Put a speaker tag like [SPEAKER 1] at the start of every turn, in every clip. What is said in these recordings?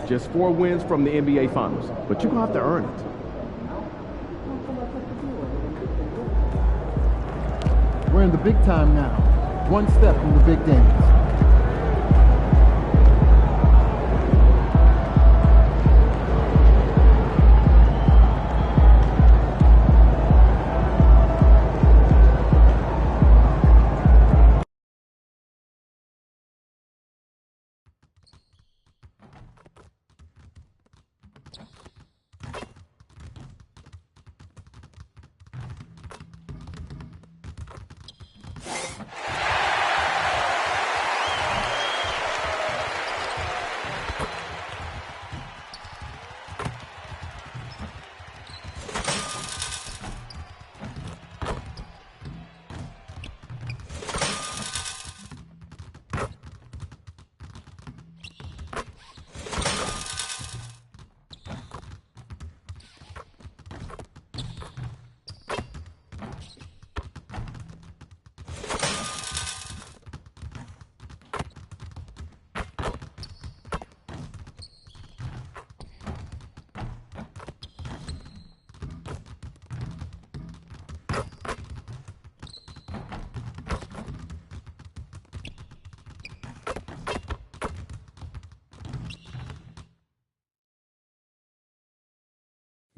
[SPEAKER 1] Just 4 wins from the NBA Finals, but you're going to have to earn it.
[SPEAKER 2] We're in the big time now. One step from the big dance.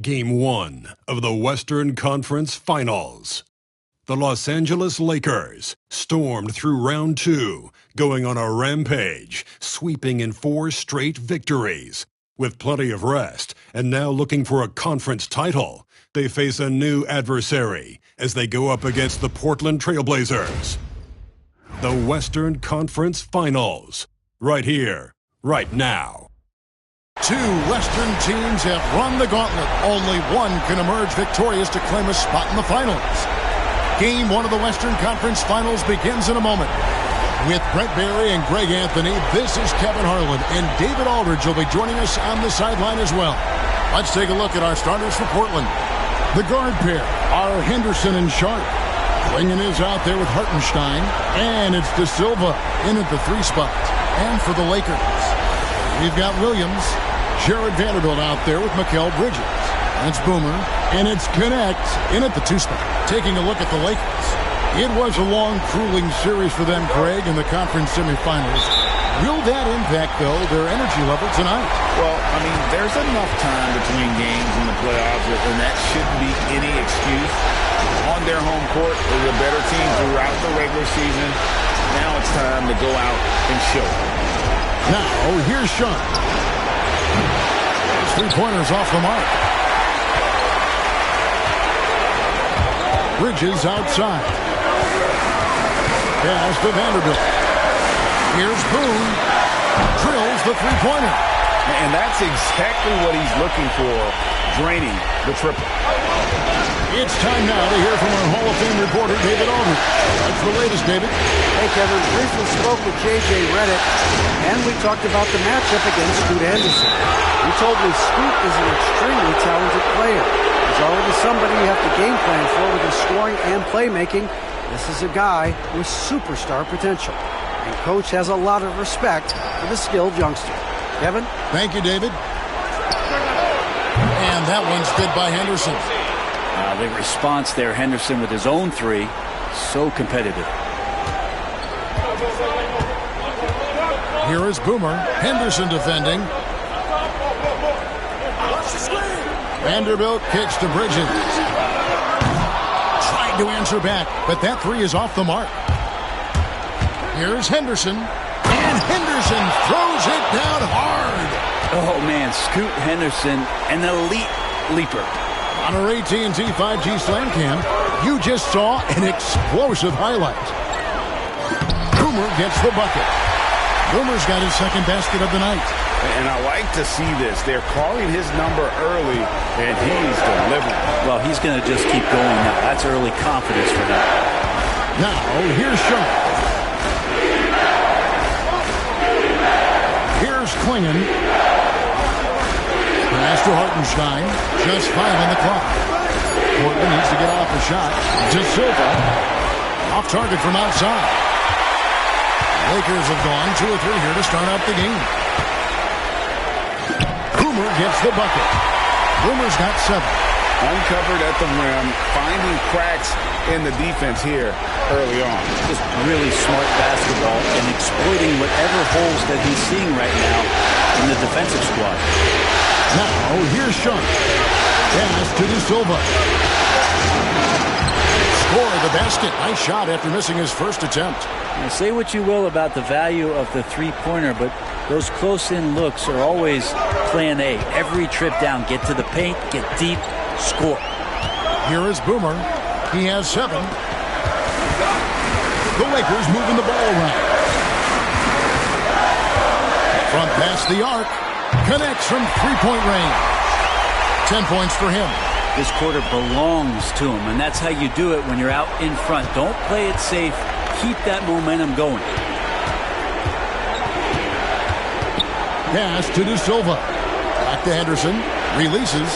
[SPEAKER 3] Game 1 of the Western Conference Finals. The Los Angeles Lakers stormed through round 2, going on a rampage, sweeping in 4 straight victories. With plenty of rest, and now looking for a conference title, they face a new adversary as they go up against the Portland Trailblazers. The Western Conference Finals. Right here, right now.
[SPEAKER 4] 2 Western teams have run the gauntlet. Only one can emerge victorious to claim a spot in the finals. Game 1 of the Western Conference Finals begins in a moment. With Brett Barry and Greg Anthony, this is Kevin Harlan, and David Aldridge will be joining us on the sideline as well. Let's take a look at our starters for Portland. The guard pair are Henderson and Sharp. Klingon is out there with Hartenstein, and it's De Silva in at the 3 spot. And for the Lakers, we've got Williams, Jared Vanderbilt out there with Mikal Bridges. That's Boomer, and it's Connect in at the 2 spot. Taking a look at the Lakers, it was a long, grueling series for them, Craig, in the conference semifinals. Will that impact, though, their energy level tonight?
[SPEAKER 5] Well, I mean, there's enough time between games in the playoffs, and that shouldn't be any excuse. On their home court, they're the better team throughout the regular season. Now it's time to go out and show it.
[SPEAKER 4] Now, here's Sean. 3-pointers off the mark. Bridges outside. Pass to Vanderbilt. Here's Boone. Drills the 3-pointer.
[SPEAKER 5] And that's exactly what he's looking for, draining the triple.
[SPEAKER 4] It's time now to hear from our Hall of Fame reporter, David Aldridge. What's the latest, David?
[SPEAKER 6] Hey, Kevin. Briefly spoke with J.J. Redick, and we talked about the matchup against Scoot Henderson. He told me Scoot is an extremely talented player. He's already somebody you have to game plan for with his scoring and playmaking. This is a guy with superstar potential. And Coach has a lot of respect for the skilled youngster. Kevin?
[SPEAKER 4] Thank you, David. And that one's good by Henderson.
[SPEAKER 7] The response there, Henderson with his own 3, so competitive.
[SPEAKER 4] Here is Boomer. Henderson defending. Vanderbilt kicks to Bridges. Trying to answer back, but that 3 is off the mark. Here's Henderson. And Henderson throws it down hard.
[SPEAKER 7] Oh, man, Scoot Henderson, an elite leaper.
[SPEAKER 4] On our AT&T 5G Slam Cam, you just saw an explosive highlight. Boomer gets the bucket. Boomer's got his second basket of the night.
[SPEAKER 5] And I like to see this. They're calling his number early, and he's delivering.
[SPEAKER 7] Well, he's going to just keep going now. That's early confidence for him.
[SPEAKER 4] Now, here's Sharp. Here's Klingon. Pass to Hartenstein. Just 5 on the clock. Portland needs to get off a shot. De Silva. Off target from outside. Lakers have gone 2 or 3 here to start out the game. Boomer gets the bucket. Boomer's got 7.
[SPEAKER 5] Uncovered at the rim, finding cracks in the defense here early on.
[SPEAKER 7] Just really smart basketball and exploiting whatever holes that he's seeing right now in the defensive squad.
[SPEAKER 4] Now, here's Sharp. Pass to De Silva. Score the basket. Nice shot after missing his first attempt.
[SPEAKER 7] Now, say what you will about the value of the three-pointer, but those close-in looks are always plan A. Every trip down, get to the paint, get deep, score.
[SPEAKER 4] Here is Boomer. He has 7. The Lakers moving the ball around. Front pass the arc. Connects from three-point range. 10 points for him.
[SPEAKER 7] This quarter belongs to him, and that's how you do it when you're out in front. Don't play it safe. Keep that momentum going.
[SPEAKER 4] Pass to De Silva. Back to Henderson. Releases.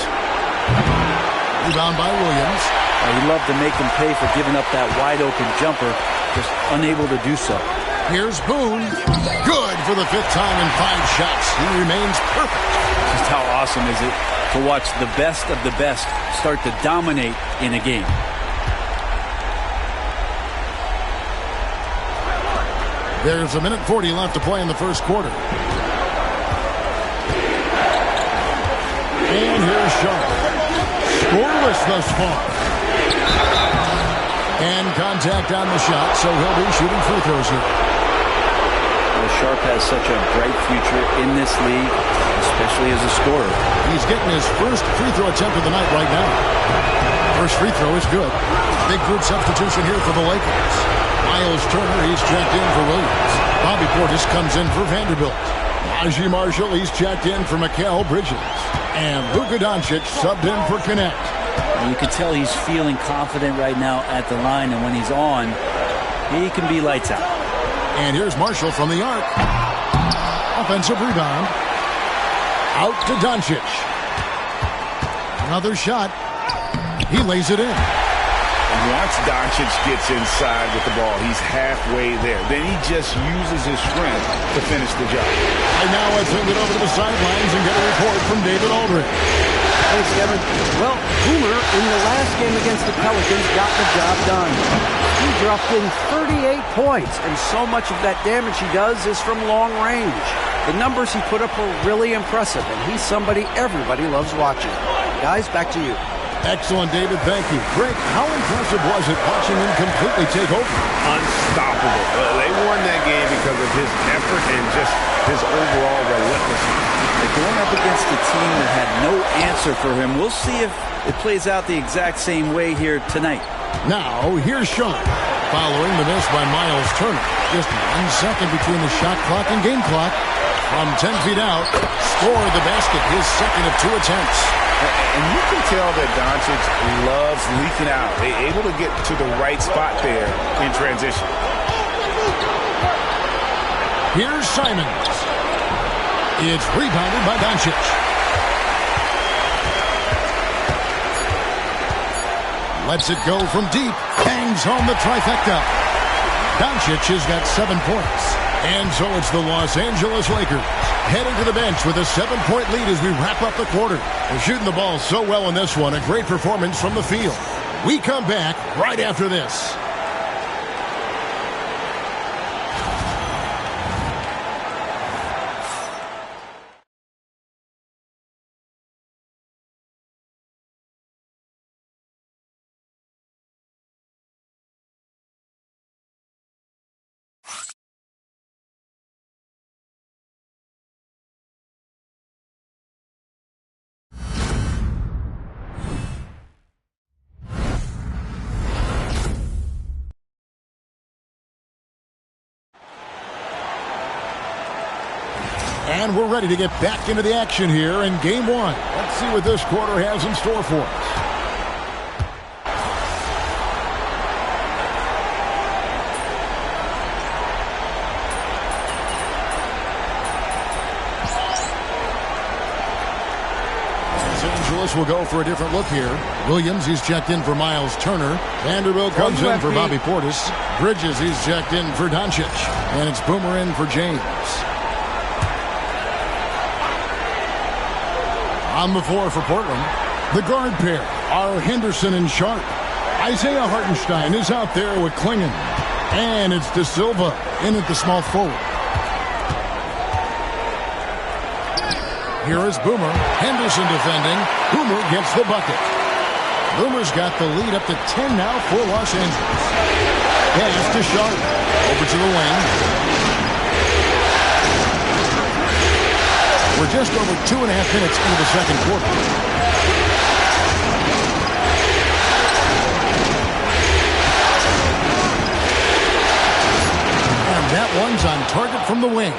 [SPEAKER 4] Rebound by Williams.
[SPEAKER 7] He'd love to make him pay for giving up that wide-open jumper. Just unable to do so.
[SPEAKER 4] Here's Boone. Good for the 5th time in 5 shots. He remains perfect.
[SPEAKER 7] Just how awesome is it to watch the best of the best start to dominate in a game.
[SPEAKER 4] There's 1:40 left to play in the first quarter. And here's Sharp. Scoreless thus far. And contact on the shot, so he'll be shooting free throws here.
[SPEAKER 7] Well, Sharp has such a bright future in this league, especially as a scorer.
[SPEAKER 4] He's getting his first free throw attempt of the night right now. First free throw is good. Big group substitution here for the Lakers. Miles Turner, he's checked in for Williams. Bobby Portis comes in for Vanderbilt. Najee Marshall, he's checked in for Mikal Bridges. And Luka Doncic subbed in for Connect.
[SPEAKER 7] You can tell he's feeling confident right now at the line, and when he's on, he can be lights out.
[SPEAKER 4] And here's Marshall from the arc. Offensive rebound. Out to Doncic. Another shot. He lays it in.
[SPEAKER 5] Once Doncic gets inside with the ball, he's halfway there. Then he just uses his strength to finish the job.
[SPEAKER 4] And now let's send it over to the sidelines and get a report from David Aldridge.
[SPEAKER 6] Thanks, Kevin. Well, Boomer, in the last game against the Pelicans, got the job done. He dropped in 38 points, and so much of that damage he does is from long range. The numbers he put up were really impressive, and he's somebody everybody loves watching. Guys, back to you.
[SPEAKER 4] Excellent, David. Thank you. Greg, how impressive was it watching him completely take over?
[SPEAKER 5] Unstoppable. They won that game because of his effort and just his overall relentlessness.
[SPEAKER 7] They're going up against a team that had no answer for him. We'll see if it plays out the exact same way here tonight.
[SPEAKER 4] Now, here's Sean. Following the miss by Miles Turner. Just 1 second between the shot clock and game clock. From 10 feet out, scored the basket, his second of 2 attempts.
[SPEAKER 5] And you can tell that Doncic loves leaking out. They're able to get to the right spot there in transition.
[SPEAKER 4] Here's Simons. It's rebounded by Doncic. Lets it go from deep. Hangs home the trifecta. Doncic has got 7 points. And so it's the Los Angeles Lakers heading to the bench with a 7-point lead as we wrap up the quarter. They're shooting the ball so well in this one. A great performance from the field. We come back right after this. And we're ready to get back into the action here in game one. Let's see what this quarter has in store for us. Will go for a different look here. Williams, he's checked in for Miles Turner. Vanderbilt comes in for Bobby Portis. Bridges, he's checked in for Doncic. And it's Boomer in for James. On the floor for Portland, the guard pair are Henderson and Sharp. Isaiah Hartenstein is out there with Klingon. And it's De Silva in at the small forward. Here is Boomer. Henderson defending. Boomer gets the bucket. Boomer's got the lead up to 10 now for Los Angeles. Pass to Sharp. Over to the wing. We're just over 2.5 minutes into the second quarter. And that one's on target from the wing.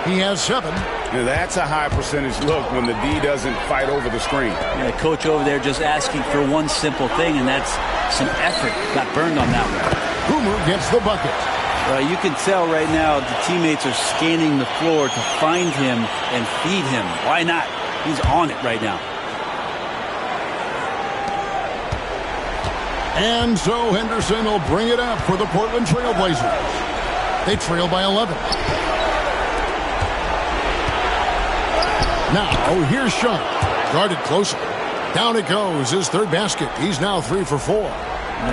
[SPEAKER 4] He has 7.
[SPEAKER 5] Now that's a high percentage look when the D doesn't fight over the screen.
[SPEAKER 7] Yeah, coach over there just asking for one simple thing, and that's some effort. Got burned on that one.
[SPEAKER 4] Boomer gets the bucket.
[SPEAKER 7] You can tell right now the teammates are scanning the floor to find him and feed him. Why not? He's on it right now.
[SPEAKER 4] And so Henderson will bring it up for the Portland Trail Blazers. They trail by 11. Now, here's Sharp. Guarded closely. Down it goes. His third basket. He's now 3 for 4.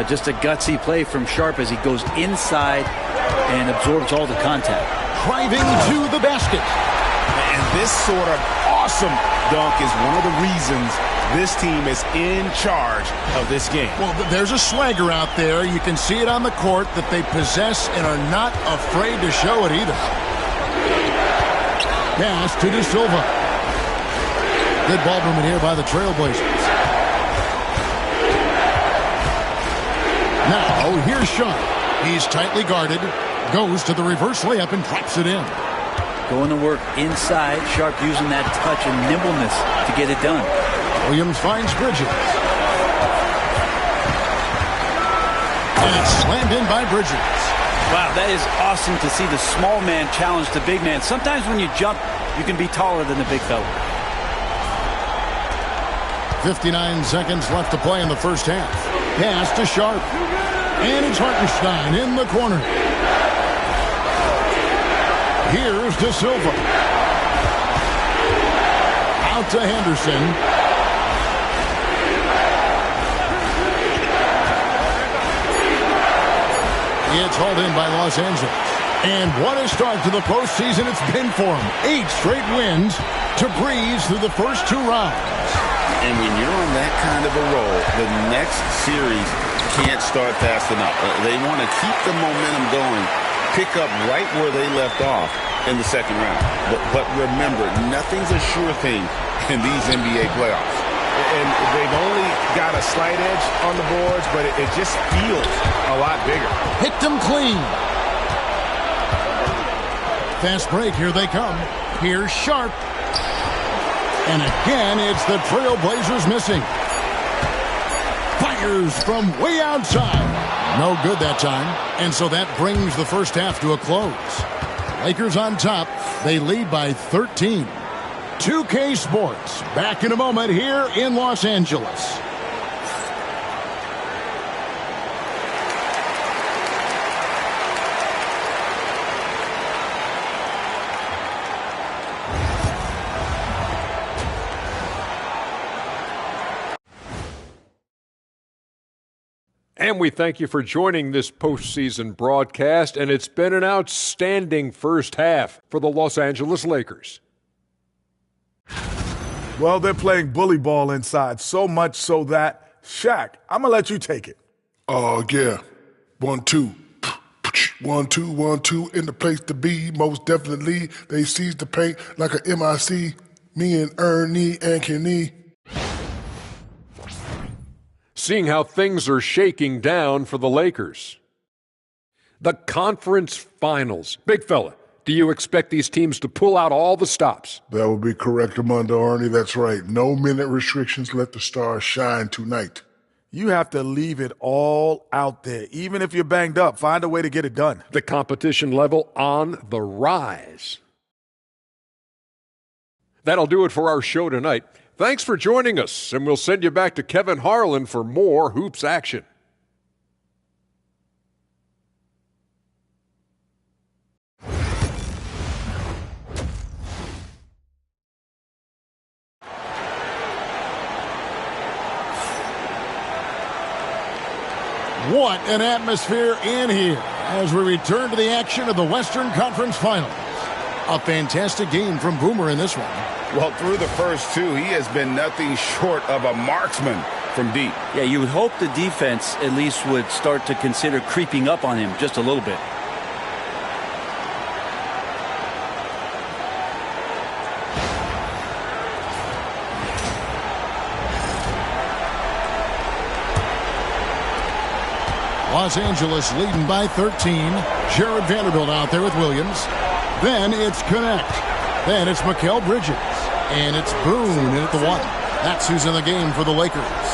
[SPEAKER 7] Just a gutsy play from Sharp as he goes inside and absorbs all the contact.
[SPEAKER 4] Driving to the basket.
[SPEAKER 5] And this sort of awesome dunk is one of the reasons this team is in charge of this game.
[SPEAKER 4] Well, there's a swagger out there. You can see it on the court that they possess and are not afraid to show it either. Pass to De Silva. Good ball movement here by the Trailblazers. Now, here's Sharp. He's tightly guarded. Goes to the reverse layup and drops it in.
[SPEAKER 7] Going to work inside. Sharp using that touch and nimbleness to get it done.
[SPEAKER 4] Williams finds Bridges. And it's slammed in by Bridges.
[SPEAKER 7] Wow, that is awesome to see the small man challenge the big man. Sometimes when you jump, you can be taller than the big fella.
[SPEAKER 4] 59 seconds left to play in the first half. Pass to Sharp. And it's Hartenstein in the corner. Here's De Silva. Out to Henderson. It's hauled in by Los Angeles. And what a start to the postseason it's been for them. 8 straight wins to breeze through the first 2 rounds.
[SPEAKER 5] And when you're on that kind of a roll, the next series can't start fast enough. They want to keep the momentum going, pick up right where they left off in the second round. But remember, nothing's a sure thing in these NBA playoffs.
[SPEAKER 1] And they've only got a slight edge on the boards, but it just feels a lot bigger.
[SPEAKER 4] Hit them clean. Fast break, here they come. Here's Sharp. And again, it's the Trailblazers missing. Fires from way outside. No good that time. And so that brings the first half to a close. Lakers on top. They lead by 13. 2K Sports. Back in a moment here in Los Angeles.
[SPEAKER 8] And we thank you for joining this postseason broadcast, and it's been an outstanding first half for the Los Angeles Lakers.
[SPEAKER 9] Well, they're playing bully ball inside, so much so that, Shaq, I'm going to let you take it.
[SPEAKER 10] Oh, yeah. 1, 2. 1, 2, 1, 2, in the place to be, most definitely. They seize the paint like a MIC, me and Ernie and Kenny.
[SPEAKER 8] Seeing how things are shaking down for the Lakers. The conference finals. Big fella, Do you expect these teams to pull out all the stops?
[SPEAKER 10] That would be correct, Armando Arnie. That's right. No minute restrictions. Let the stars shine tonight.
[SPEAKER 9] You have to leave it all out there. Even if you're banged up, find a way to get it done.
[SPEAKER 8] The competition level on the rise. That'll do it for our show tonight. Thanks for joining us, and we'll send you back to Kevin Harlan for more hoops action.
[SPEAKER 4] What an atmosphere in here as we return to the action of the Western Conference Finals. A fantastic game from Boomer in this one.
[SPEAKER 5] Well, through the first two, he has been nothing short of a marksman from deep.
[SPEAKER 7] Yeah, you would hope the defense at least would start to consider creeping up on him just a little bit.
[SPEAKER 4] Los Angeles leading by 13. Jared Vanderbilt out there with Williams. Then it's Connect. Then it's Mikal Bridges. And it's Boone in at the one. That's who's in the game for the Lakers.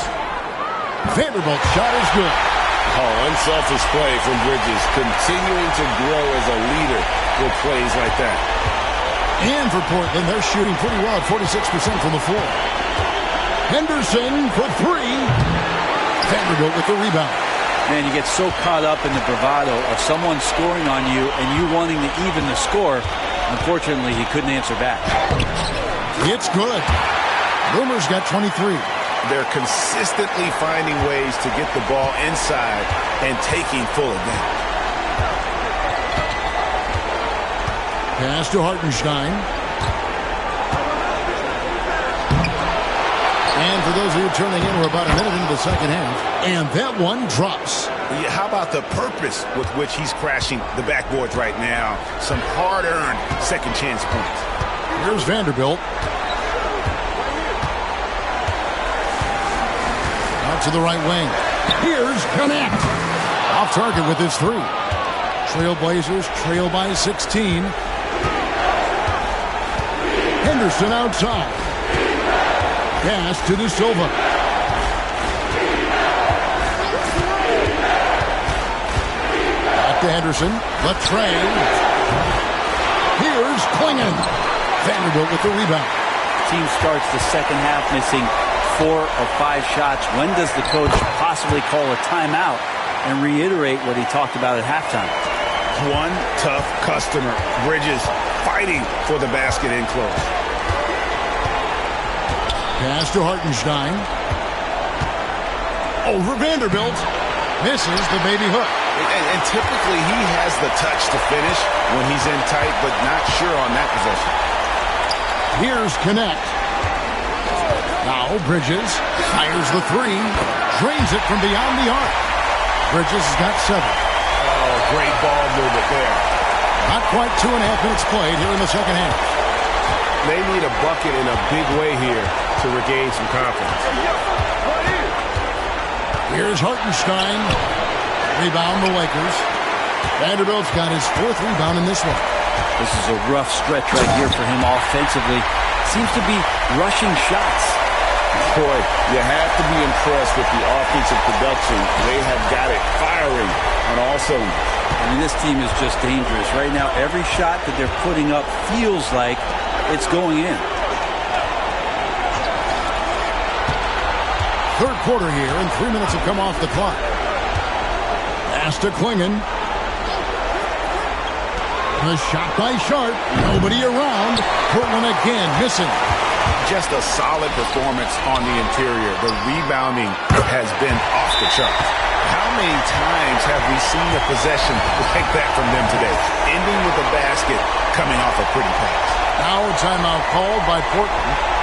[SPEAKER 4] Vanderbilt's shot is good.
[SPEAKER 1] Oh, unselfish play from Bridges, continuing to grow as a leader with plays like that.
[SPEAKER 4] And for Portland, they're shooting pretty well at 46% from the floor. Henderson for three. Vanderbilt with the rebound.
[SPEAKER 7] Man, you get so caught up in the bravado of someone scoring on you and you wanting to even the score. Unfortunately, he couldn't answer back.
[SPEAKER 4] It's good. Boomer's got 23.
[SPEAKER 5] They're consistently finding ways to get the ball inside and taking full advantage.
[SPEAKER 4] Pass to Hartenstein. And for those of you turning in, we're about a minute into the second half. And that one drops.
[SPEAKER 5] Yeah, how about the purpose with which he's crashing the backboards right now? Some hard-earned second chance points.
[SPEAKER 4] Here's Vanderbilt. Out to the right wing. Here's Connect. Off target with his three. Trailblazers trail by 16. Henderson outside. Pass to De Silva. Back to Henderson. Left Trey. Here's Klingon. Vanderbilt with the rebound.
[SPEAKER 7] Team starts the second half missing 4 or 5 shots. When does the coach possibly call a timeout and reiterate what he talked about at halftime?
[SPEAKER 5] One tough customer. Bridges fighting for the basket in close.
[SPEAKER 4] Pass to Hartenstein. Over Vanderbilt. Misses the baby hook.
[SPEAKER 5] And typically he has the touch to finish when he's in tight, but not sure on that possession.
[SPEAKER 4] Here's Connect. Now Bridges fires the three. Drains it from beyond the arc. Bridges has got 7.
[SPEAKER 5] Oh, great ball movement there.
[SPEAKER 4] Not quite 2.5 minutes played here in the second half.
[SPEAKER 1] They need a bucket in a big way here to regain some confidence.
[SPEAKER 4] Here's Hartenstein. Rebound the Lakers. Vanderbilt's got his 4th rebound in this one.
[SPEAKER 7] This is a rough stretch right here for him offensively. Seems to be rushing shots.
[SPEAKER 5] Boy, you have to be impressed with the offensive production. They have got it firing on all cylinders.
[SPEAKER 7] I mean, this team is just dangerous. Right now, every shot that they're putting up feels like it's going in.
[SPEAKER 4] Third quarter here, and 3 minutes have come off the clock. Pass to Klingon. The shot by Sharp. Nobody around. Portland again missing.
[SPEAKER 5] Just a solid performance on the interior. The rebounding has been off the charts. How many times have we seen a possession like that from them today? Ending with a basket, coming off a pretty pass.
[SPEAKER 4] Now a timeout called by Portland.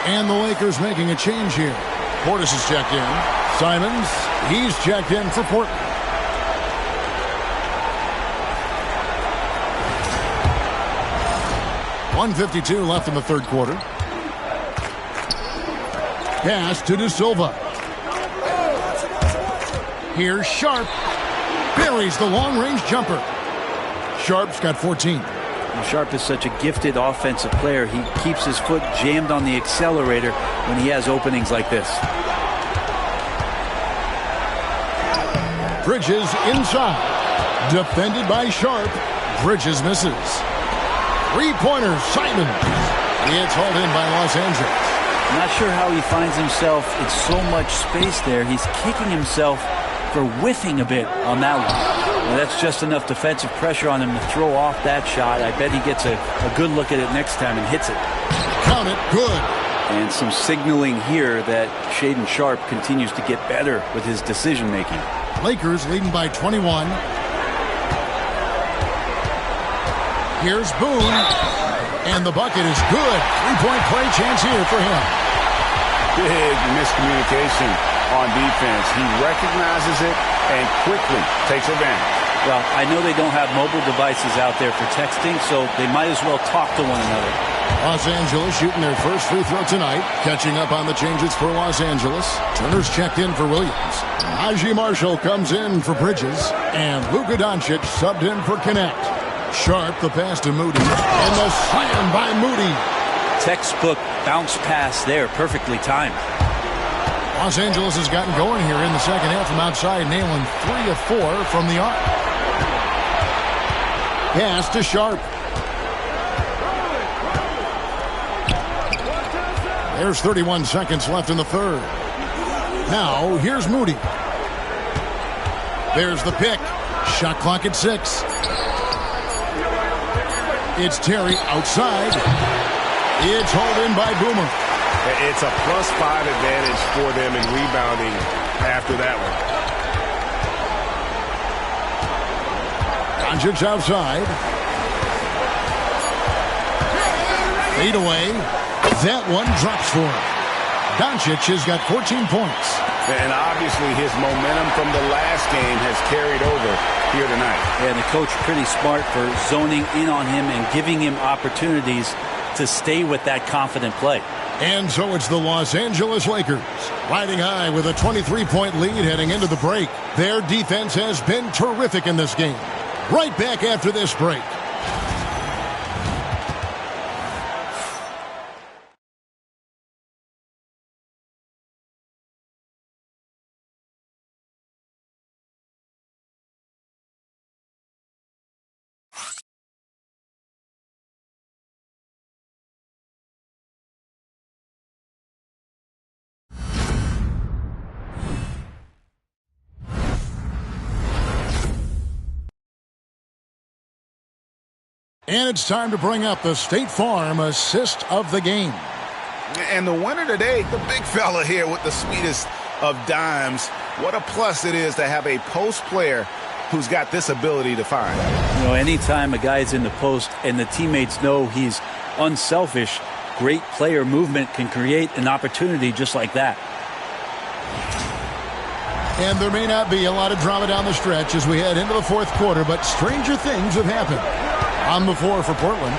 [SPEAKER 4] And the Lakers making a change here. Portis is checked in. Simons, he's checked in for Portland. .152 left in the third quarter. Pass to De Silva. Here's Sharp. Buries the long-range jumper. Sharp's got 14.
[SPEAKER 7] Sharp is such a gifted offensive player. He keeps his foot jammed on the accelerator when he has openings like this.
[SPEAKER 4] Bridges inside. Defended by Sharp. Bridges misses. Three-pointer, Simons. It's hauled in by Los Angeles.
[SPEAKER 7] Not sure how he finds himself in so much space there. He's kicking himself for whiffing a bit on that one. Well, that's just enough defensive pressure on him to throw off that shot. I bet he gets a good look at it next time and hits it.
[SPEAKER 4] Count it, good.
[SPEAKER 7] And some signaling here that Shaedon Sharp continues to get better with his decision-making.
[SPEAKER 4] Lakers leading by 21. Here's Boone. And the bucket is good. Three-point play chance here for him.
[SPEAKER 5] Big miscommunication on defense. He recognizes it and quickly takes advantage.
[SPEAKER 7] Well, I know they don't have mobile devices out there for texting, so they might as well talk to one another.
[SPEAKER 4] Los Angeles shooting their first free throw tonight. Catching up on the changes for Los Angeles. Turner's checked in for Williams. Najee Marshall comes in for Bridges. And Luka Doncic subbed in for Connect. Sharp, the pass to Moody. And the slam by Moody.
[SPEAKER 7] Textbook bounce pass there, perfectly timed.
[SPEAKER 4] Los Angeles has gotten going here in the second half from outside, nailing 3 of 4 from the arc. Pass to Sharp. There's 31 seconds left in the third. Now, here's Moody. There's the pick. Shot clock at 6. It's Terry outside. It's hauled in by Boomer.
[SPEAKER 1] It's a +5 advantage for them in rebounding after that one.
[SPEAKER 4] Doncic outside. Fade away. That one drops for him. Doncic has got 14 points.
[SPEAKER 5] And obviously his momentum from the last game has carried over here tonight.
[SPEAKER 7] Yeah, and the coach pretty smart for zoning in on him and giving him opportunities to stay with that confident play.
[SPEAKER 4] And so it's the Los Angeles Lakers riding high with a 23-point lead heading into the break. Their defense has been terrific in this game. Right back after this break. And it's time to bring up the State Farm assist of the game.
[SPEAKER 5] And the winner today, the big fella here with the sweetest of dimes. What a plus it is to have a post player who's got this ability to find.
[SPEAKER 7] You know, anytime a guy's in the post and the teammates know he's unselfish, great player movement can create an opportunity just like that.
[SPEAKER 4] And there may not be a lot of drama down the stretch as we head into the fourth quarter, but stranger things have happened. On the floor for Portland.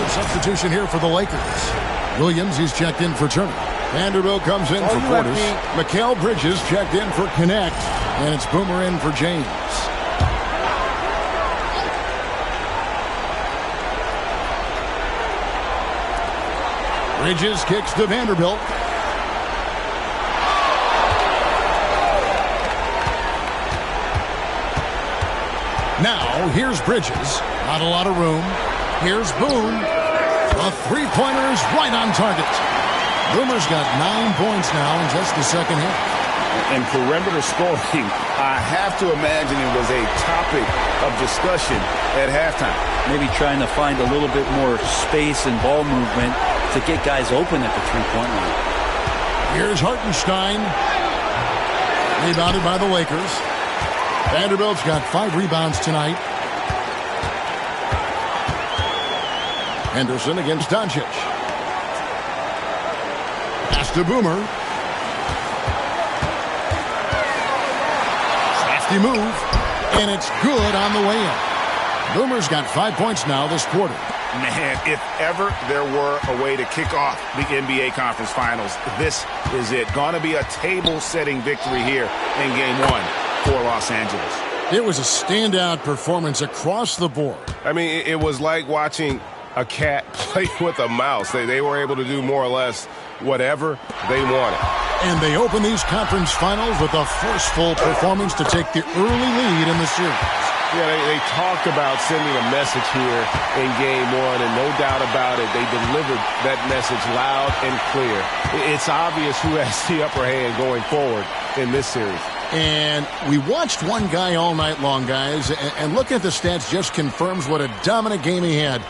[SPEAKER 4] Substitution here for the Lakers. Williams, he's checked in for Turner. Vanderbilt comes in for Portis. Mikal Bridges checked in for Connect. And it's Boomer in for James. Bridges kicks to Vanderbilt. Now, here's Bridges. Not a lot of room. Here's Boone. A three-pointer is right on target. Boomer's got 9 points now in just the second half.
[SPEAKER 5] And perimeter scoring, I have to imagine it was a topic of discussion at halftime.
[SPEAKER 7] Maybe trying to find a little bit more space and ball movement to get guys open at the three-point line.
[SPEAKER 4] Here's Hartenstein. Rebounded by the Lakers. Vanderbilt's got 5 rebounds tonight. Henderson against Doncic. Pass to Boomer. Crafty move. And it's good on the way in. Boomer's got 5 points now this quarter.
[SPEAKER 5] Man, if ever there were a way to kick off the NBA Conference Finals, this is it. Gonna be a table-setting victory here in Game 1 for Los Angeles.
[SPEAKER 4] It was a standout performance across the board.
[SPEAKER 1] I mean, it was like watching a cat play with a mouse. They were able to do more or less whatever they wanted.
[SPEAKER 4] And they open these conference finals with a forceful performance to take the early lead in the series.
[SPEAKER 1] Yeah, they talked about sending a message here in Game 1, and no doubt about it, they delivered that message loud and clear. It's obvious who has the upper hand going forward in this series.
[SPEAKER 4] And we watched one guy all night long, guys, and looking at the stats just confirms what a dominant game he had.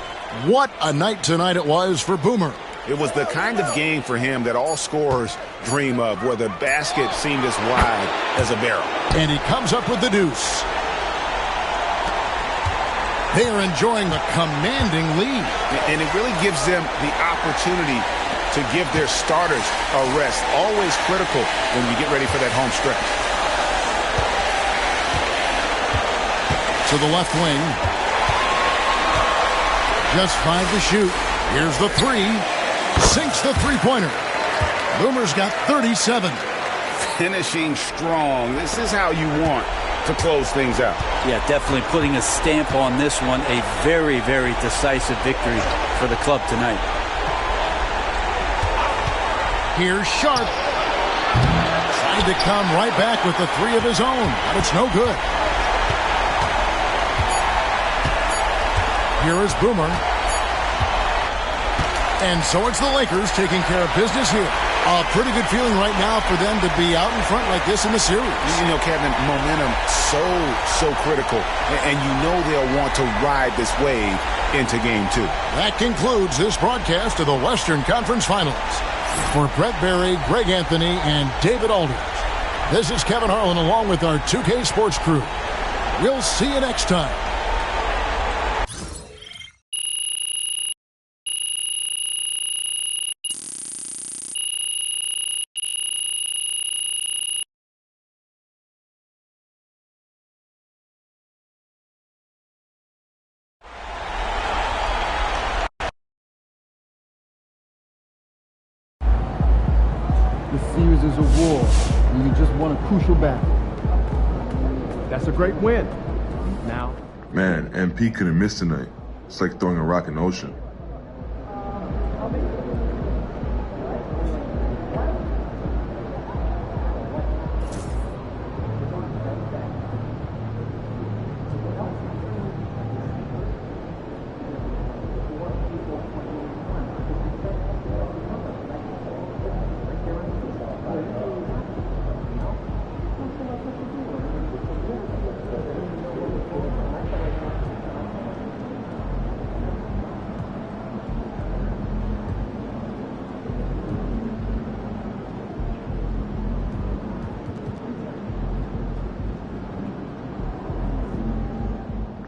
[SPEAKER 4] What a night tonight it was for Boomer.
[SPEAKER 5] It was the kind of game for him that all scorers dream of, where the basket seemed as wide as a barrel.
[SPEAKER 4] And he comes up with the deuce. They are enjoying the commanding lead.
[SPEAKER 5] And it really gives them the opportunity to give their starters a rest. Always critical when you get ready for that home stretch.
[SPEAKER 4] To the left wing. Just 5 to shoot. Here's the 3. Sinks the three-pointer. Boomer's got 37.
[SPEAKER 5] Finishing strong. This is how you want to close things out.
[SPEAKER 7] Yeah, definitely putting a stamp on this one. A very, very decisive victory for the club tonight.
[SPEAKER 4] Here's Sharp. Trying to come right back with the 3 of his own, but it's no good. Here is Boomer. And so it's the Lakers taking care of business here. A pretty good feeling right now for them to be out in front like this in the series.
[SPEAKER 5] You know, Kevin, momentum so critical. And you know they'll want to ride this wave into Game 2.
[SPEAKER 4] That concludes this broadcast of the Western Conference Finals. For Brett Berry, Greg Anthony, and David Aldridge, this is Kevin Harlan along with our 2K Sports crew. We'll see you next time.
[SPEAKER 2] This series is a war, and you just won a crucial battle. That's a great win. Now,
[SPEAKER 11] man, MP couldn't miss tonight. It's like throwing a rock in the ocean.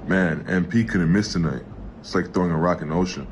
[SPEAKER 11] Man, MP couldn't miss tonight. It's like throwing a rock in the ocean.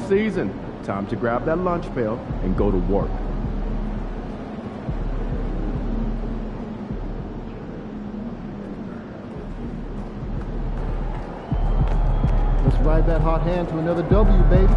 [SPEAKER 2] postseason. Time to grab that lunch pail and go to work. Let's ride that hot hand to another W, baby.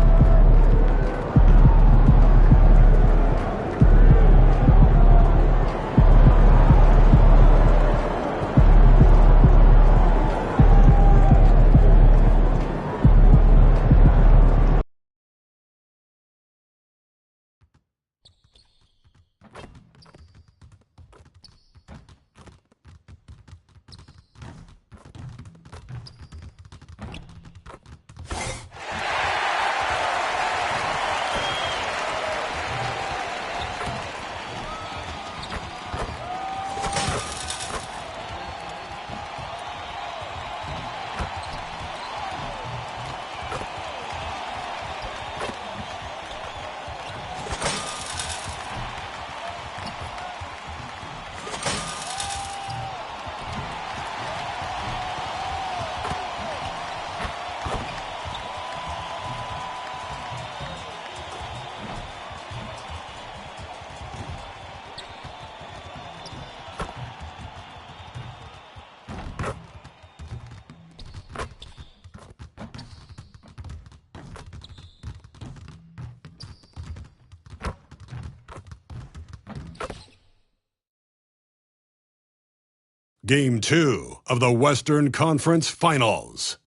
[SPEAKER 3] Game 2 of the Western Conference Finals.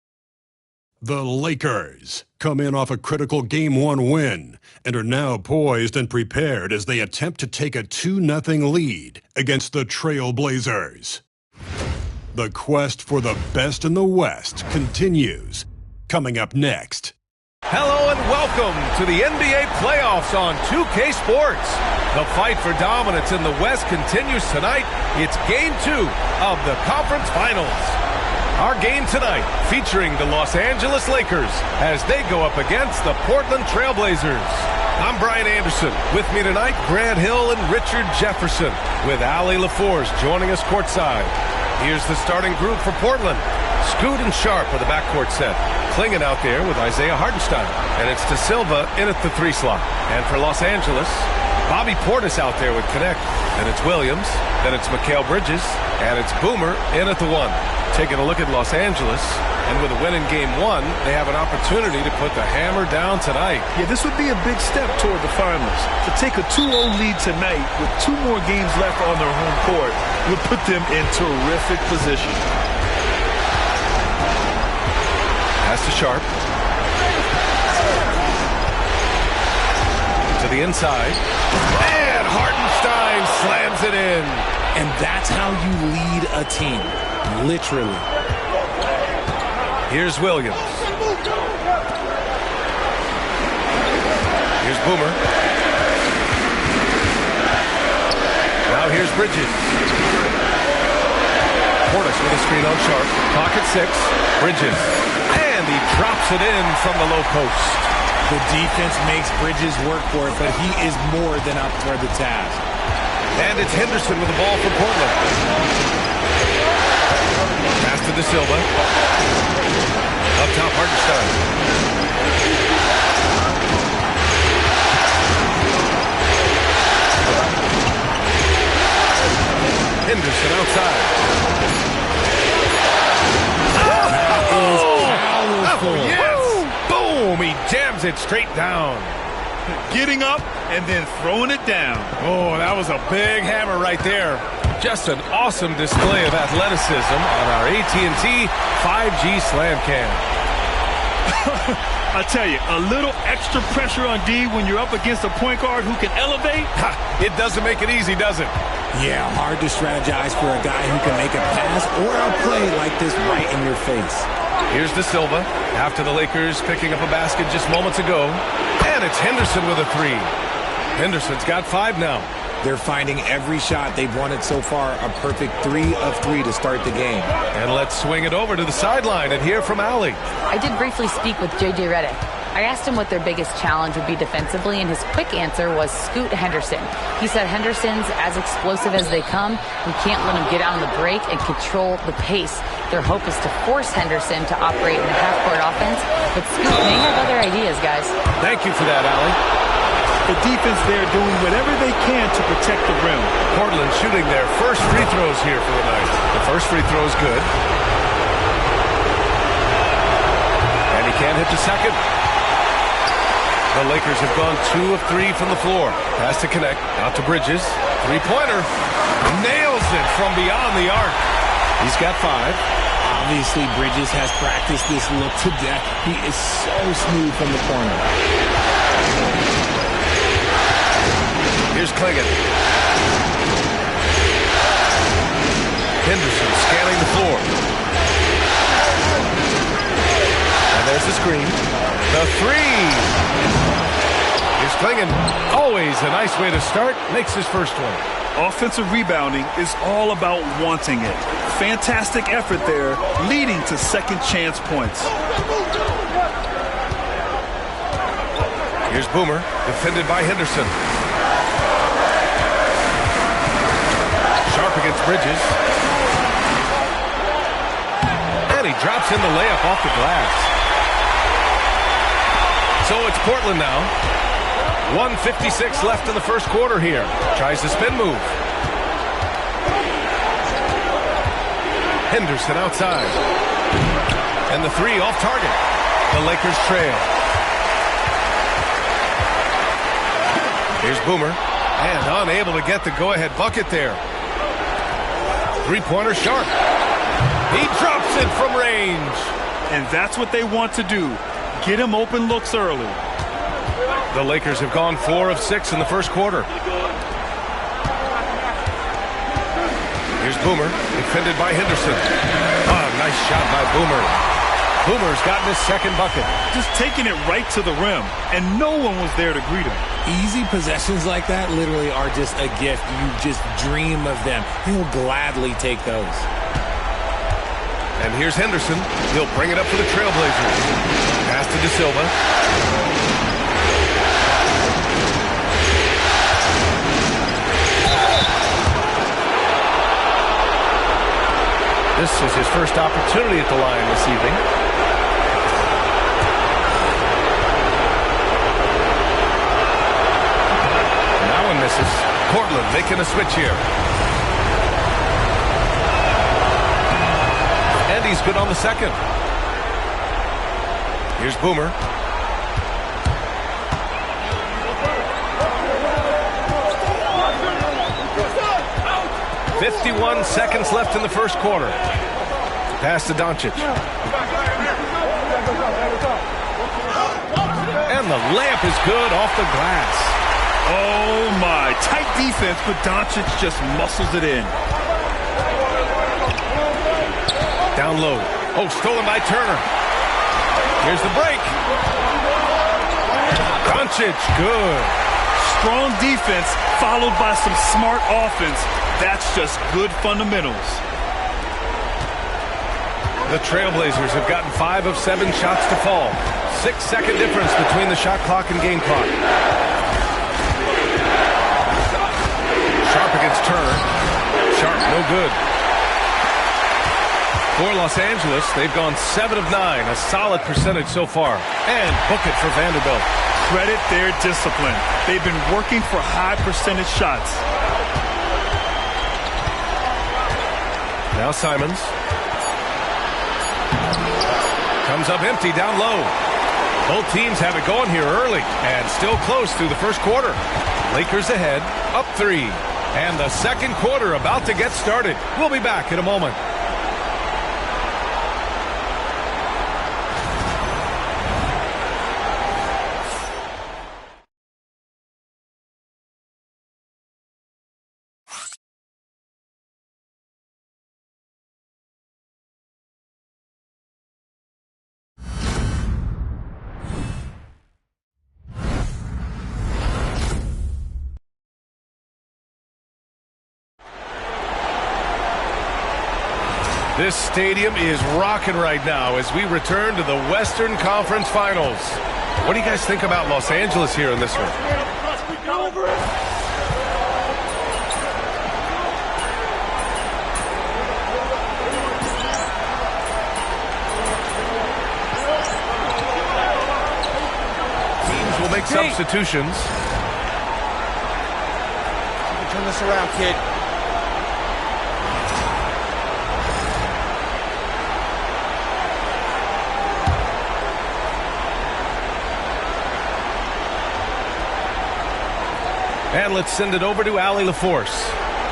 [SPEAKER 3] The Lakers come in off a critical Game 1 win and are now poised and prepared as they attempt to take a 2-0 lead against the Trail Blazers. The quest for the best in the West continues. Coming up next.
[SPEAKER 12] Hello and welcome to the NBA playoffs on 2K Sports. The fight for dominance in the West continues tonight. It's Game 2 of the Conference Finals. Our game tonight featuring the Los Angeles Lakers as they go up against the Portland Trail Blazers. I'm Brian Anderson. With me tonight, Grant Hill and Richard Jefferson, with Allie LaForce joining us courtside. Here's the starting group for Portland. Scoot and Sharp are the backcourt set. Klingon out there with Isaiah Hartenstein. And it's De Silva in at the 3 slot. And for Los Angeles, Bobby Portis out there with Connect. And it's Williams. Then it's Mikal Bridges. And it's Boomer in at the 1. Taking a look at Los Angeles. And with a win in Game 1, they have an opportunity to put the hammer down tonight.
[SPEAKER 13] Yeah, this would be a big step toward the finals. To take a 2-0 lead tonight with 2 more games left on their home court would put them in terrific position.
[SPEAKER 12] Pass to Sharp. To the inside. And Hartenstein slams it in.
[SPEAKER 14] And that's how you lead a team. Literally.
[SPEAKER 12] Here's Williams. Here's Boomer. Now here's Bridges. Portis with a screen on Sharp. Pocket 6. Bridges. And he drops it in from the low post.
[SPEAKER 14] The defense makes Bridges work for it, but he is more than up for the task.
[SPEAKER 12] And it's Henderson with the ball for Portland. Pass to De Silva. Up top, Hartenstein. Henderson outside. Oh, yes! Boom! He jams it straight down.
[SPEAKER 13] Getting up and then throwing it down.
[SPEAKER 12] Oh, that was a big hammer right there. Just an awesome display of athleticism on our AT&T 5G Slam Cam.
[SPEAKER 13] I tell you, a little extra pressure on D when you're up against a point guard who can elevate.
[SPEAKER 12] It doesn't make it easy, does it?
[SPEAKER 14] Yeah, hard to strategize for a guy who can make a pass or a play like this right in your face.
[SPEAKER 12] Here's De Silva after the Lakers picking up a basket just moments ago. And it's Henderson with a 3. Henderson's got 5 now.
[SPEAKER 14] They're finding every shot they've wanted so far a perfect 3 of 3 to start the game.
[SPEAKER 12] And let's swing it over to the sideline and hear from Allie.
[SPEAKER 15] I did briefly speak with J.J. Redick. I asked him what their biggest challenge would be defensively, and his quick answer was Scoot Henderson. He said Henderson's as explosive as they come. We can't let him get on the break and control the pace. Their hope is to force Henderson to operate in a half-court offense, but Scoot may have other ideas, guys.
[SPEAKER 12] Thank you for that, Allie.
[SPEAKER 13] The defense there doing whatever they can to protect the rim.
[SPEAKER 12] Portland shooting their first free throws here for the night. The first free throw is good. And he can't hit the second. The Lakers have gone 2 of 3 from the floor. Pass to connect. Out to Bridges. Three-pointer. Nails it from beyond the arc. He's got 5.
[SPEAKER 14] Obviously, Bridges has practiced this look to death. He is so smooth from the corner.
[SPEAKER 12] Here's Clingan. Henderson scanning the floor. And there's the screen. The 3. Here's Clingan. Always a nice way to start. Makes his first one.
[SPEAKER 13] Offensive rebounding is all about wanting it. Fantastic effort there, leading to second chance points.
[SPEAKER 12] Here's Boomer, defended by Henderson. Sharp against Bridges. And he drops in the layup off the glass. So it's Portland now. 1:56 left in the first quarter here. Tries the spin move. Henderson outside. And the 3 off target. The Lakers trail. Here's Boomer. And unable to get the go-ahead bucket there. Three-pointer Sharp. He drops it from range.
[SPEAKER 13] And that's what they want to do. Get him open looks early.
[SPEAKER 12] The Lakers have gone 4 of 6 in the first quarter. Here's Boomer, defended by Henderson. Oh, nice shot by Boomer. Boomer's gotten his second bucket.
[SPEAKER 13] Just taking it right to the rim, and no one was there to greet him.
[SPEAKER 14] Easy possessions like that literally are just a gift. You just dream of them. He'll gladly take those.
[SPEAKER 12] And here's Henderson. He'll bring it up for the Trailblazers. Pass to De Silva. This is his first opportunity at the line this evening. Now one misses. Portland making a switch here. And he's good on the second. Here's Boomer. "51 seconds left in the first quarter." Pass to Doncic. And the layup is good off the glass.
[SPEAKER 13] Oh my, tight defense, but Doncic just muscles it in.
[SPEAKER 12] Down low. Oh, stolen by Turner. Here's the break. Doncic, good.
[SPEAKER 13] Strong defense followed by some smart offense. That's just good fundamentals.
[SPEAKER 12] The Trailblazers have gotten 5 of 7 shots to fall. 6-second difference between the shot clock and game clock. Sharp against Turner. Sharp, no good. For Los Angeles, they've gone 7 of 9, a solid percentage so far. And book it for Vanderbilt.
[SPEAKER 13] Credit their discipline. They've been working for high percentage shots.
[SPEAKER 12] Now Simons. Comes up empty down low. Both teams have it going here early and still close through the first quarter. Lakers ahead, up 3. And the second quarter about to get started. We'll be back in a moment. This stadium is rocking right now as we return to the Western Conference Finals. What do you guys think about Los Angeles here in this one? Teams will make substitutions.
[SPEAKER 16] Turn this around, kid.
[SPEAKER 12] And let's send it over to Allie LaForce.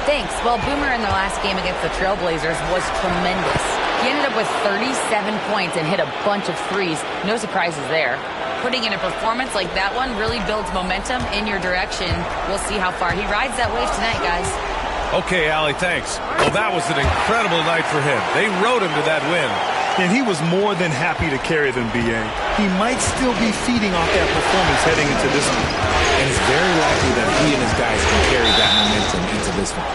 [SPEAKER 15] Thanks. Well, Boomer in their last game against the Trailblazers was tremendous. He ended up with 37 points and hit a bunch of threes. No surprises there. Putting in a performance like that one really builds momentum in your direction. We'll see how far he rides that wave tonight, guys.
[SPEAKER 12] Okay, Allie, thanks. Well, that was an incredible night for him. They rode him to that win.
[SPEAKER 13] And he was more than happy to carry them, B.A. He might still be feeding off that performance heading into this one.
[SPEAKER 14] And it's very likely that he and his guys can carry that momentum into this one.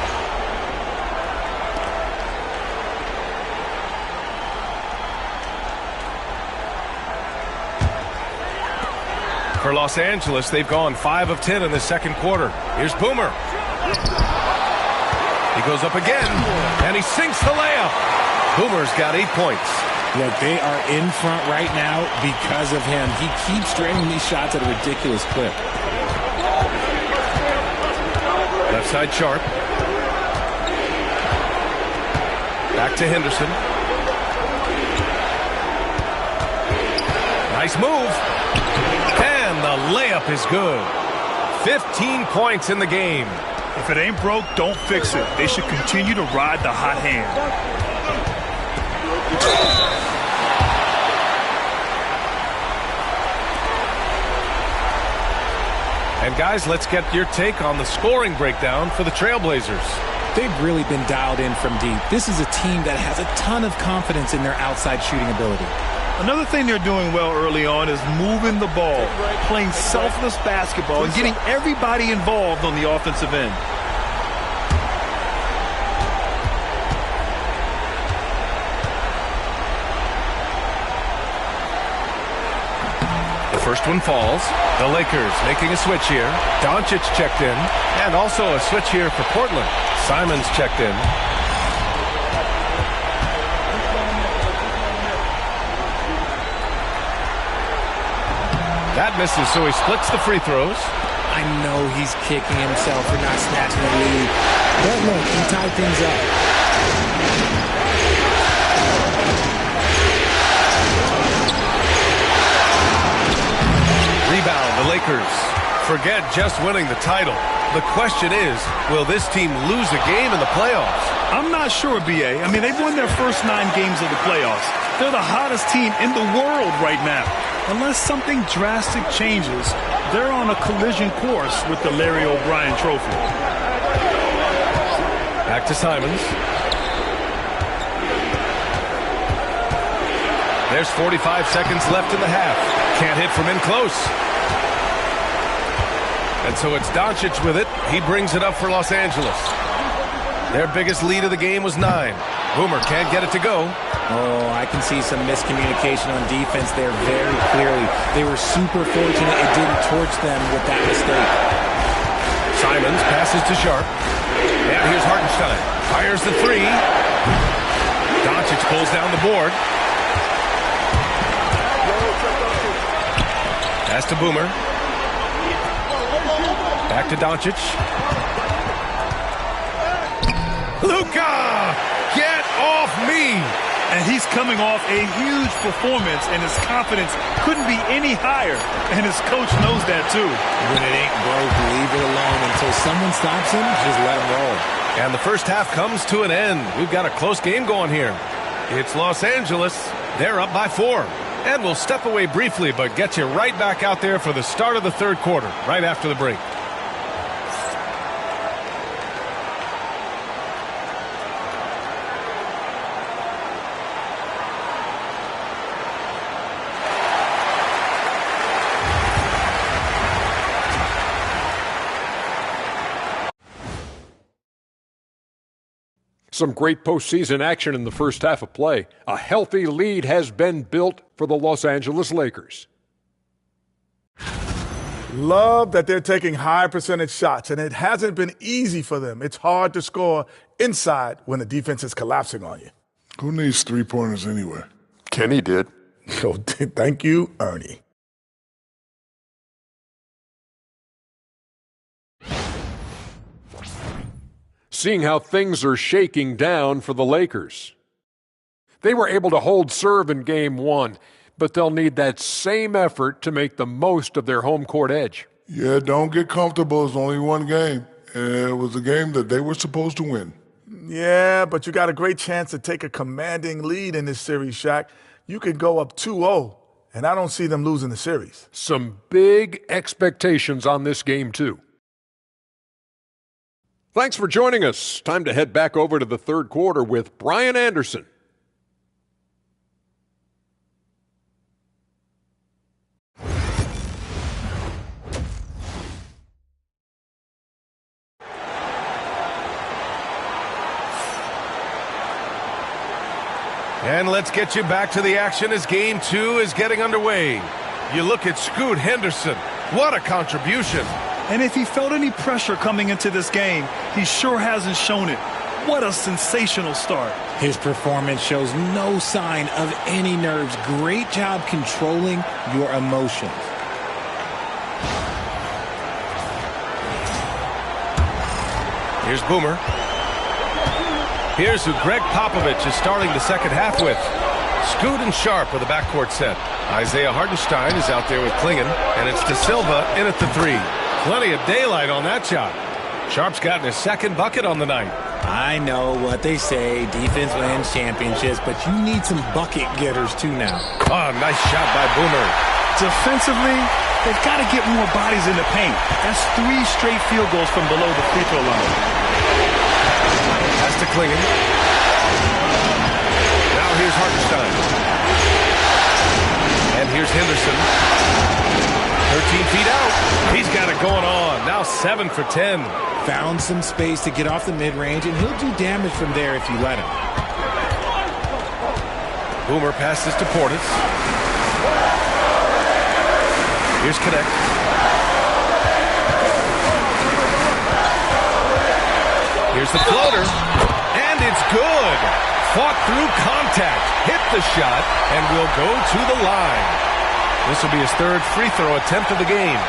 [SPEAKER 12] For Los Angeles, they've gone 5 of 10 in the second quarter. Here's Boomer. He goes up again, and he sinks the layup. Boomer's got 8 points.
[SPEAKER 14] Look, they are in front right now because of him. He keeps draining these shots at a ridiculous clip.
[SPEAKER 12] Left side Sharp. Back to Henderson. Nice move. And the layup is good. 15 points in the game.
[SPEAKER 13] If it ain't broke, don't fix it. They should continue to ride the hot hand.
[SPEAKER 12] And guys, let's get your take on the scoring breakdown for the Trailblazers.
[SPEAKER 14] They've really been dialed in from deep. This is a team that has a ton of confidence in their outside shooting ability.
[SPEAKER 13] Another thing they're doing well early on is moving the ball, playing selfless basketball, and getting everybody involved on the offensive end.
[SPEAKER 12] The first one falls. The Lakers making a switch here. Doncic checked in. And also a switch here for Portland. Simons checked in. That misses, so he splits the free throws.
[SPEAKER 14] I know he's kicking himself for not snatching the lead. But look, he tied things up.
[SPEAKER 12] Rebound, the Lakers. Forget just winning the title. The question is, will this team lose a game in the playoffs?
[SPEAKER 13] I'm not sure, B.A. I mean, they've won their first 9 games of the playoffs. They're the hottest team in the world right now. Unless something drastic changes, they're on a collision course with the Larry O'Brien Trophy.
[SPEAKER 12] Back to Simons. There's 45 seconds left in the half. Can't hit from in close. And so it's Doncic with it. He brings it up for Los Angeles. Their biggest lead of the game was 9. Boomer can't get it to go.
[SPEAKER 14] Oh, I can see some miscommunication on defense there very clearly. They were super fortunate it didn't torch them with that mistake.
[SPEAKER 12] Simons passes to Sharp. And here's Hartenstein. Fires the 3. Doncic pulls down the board. Pass to Boomer. Back to Doncic. Luka! Get off me!
[SPEAKER 13] And he's coming off a huge performance, and his confidence couldn't be any higher. And his coach knows that, too.
[SPEAKER 14] When it ain't broke, leave it alone. Until someone stops him, just let him roll.
[SPEAKER 12] And the first half comes to an end. We've got a close game going here. It's Los Angeles. They're up by 4. And we'll step away briefly, but get you right back out there for the start of the third quarter, right after the break.
[SPEAKER 8] Some great postseason action in the first half of play. A healthy lead has been built for the Los Angeles Lakers.
[SPEAKER 9] Love that they're taking high percentage shots, and it hasn't been easy for them. It's hard to score inside when the defense is collapsing on you.
[SPEAKER 10] Who needs three-pointers anyway?
[SPEAKER 3] Kenny did.
[SPEAKER 9] So thank you, Ernie.
[SPEAKER 8] Seeing how things are shaking down for the Lakers. They were able to hold serve in Game 1, but they'll need that same effort to make the most of their home court edge.
[SPEAKER 10] Yeah, don't get comfortable. It's only one game. It was a game that they were supposed to win.
[SPEAKER 9] Yeah, but you got a great chance to take a commanding lead in this series, Shaq. You can go up 2-0, and I don't see them losing the series.
[SPEAKER 8] Some big expectations on this game, too. Thanks for joining us. Time to head back over to the third quarter with Brian Anderson.
[SPEAKER 12] And let's get you back to the action as Game 2 is getting underway. You look at Scoot Henderson. What a contribution.
[SPEAKER 13] And if he felt any pressure coming into this game, he sure hasn't shown it. What a sensational start.
[SPEAKER 14] His performance shows no sign of any nerves. Great job controlling your emotions.
[SPEAKER 12] Here's Boomer. Here's who Greg Popovich is starting the second half with. Scoot and Sharp with a backcourt set. Isaiah Hartenstein is out there with Klingon, and it's De Silva in at the three. Plenty of daylight on that shot. Sharp's gotten his second bucket on the night.
[SPEAKER 14] I know what they say, defense wins championships, but you need some bucket getters too now.
[SPEAKER 12] Oh, nice shot by Boomer.
[SPEAKER 13] Defensively, they've got to get more bodies in the paint. That's 3 straight field goals from below the free throw line.
[SPEAKER 12] That's to Klingon. Now here's Hartenstein. And here's Henderson. 13 feet out. He's got it going on. Now 7 for 10.
[SPEAKER 14] Found some space to get off the mid-range, and he'll do damage from there if you let him.
[SPEAKER 12] Boomer passes to Portis. Here's Connect. Here's the floater. And it's good. Fought through contact. Hit the shot and will go to the line. This will be his third free throw attempt of the game.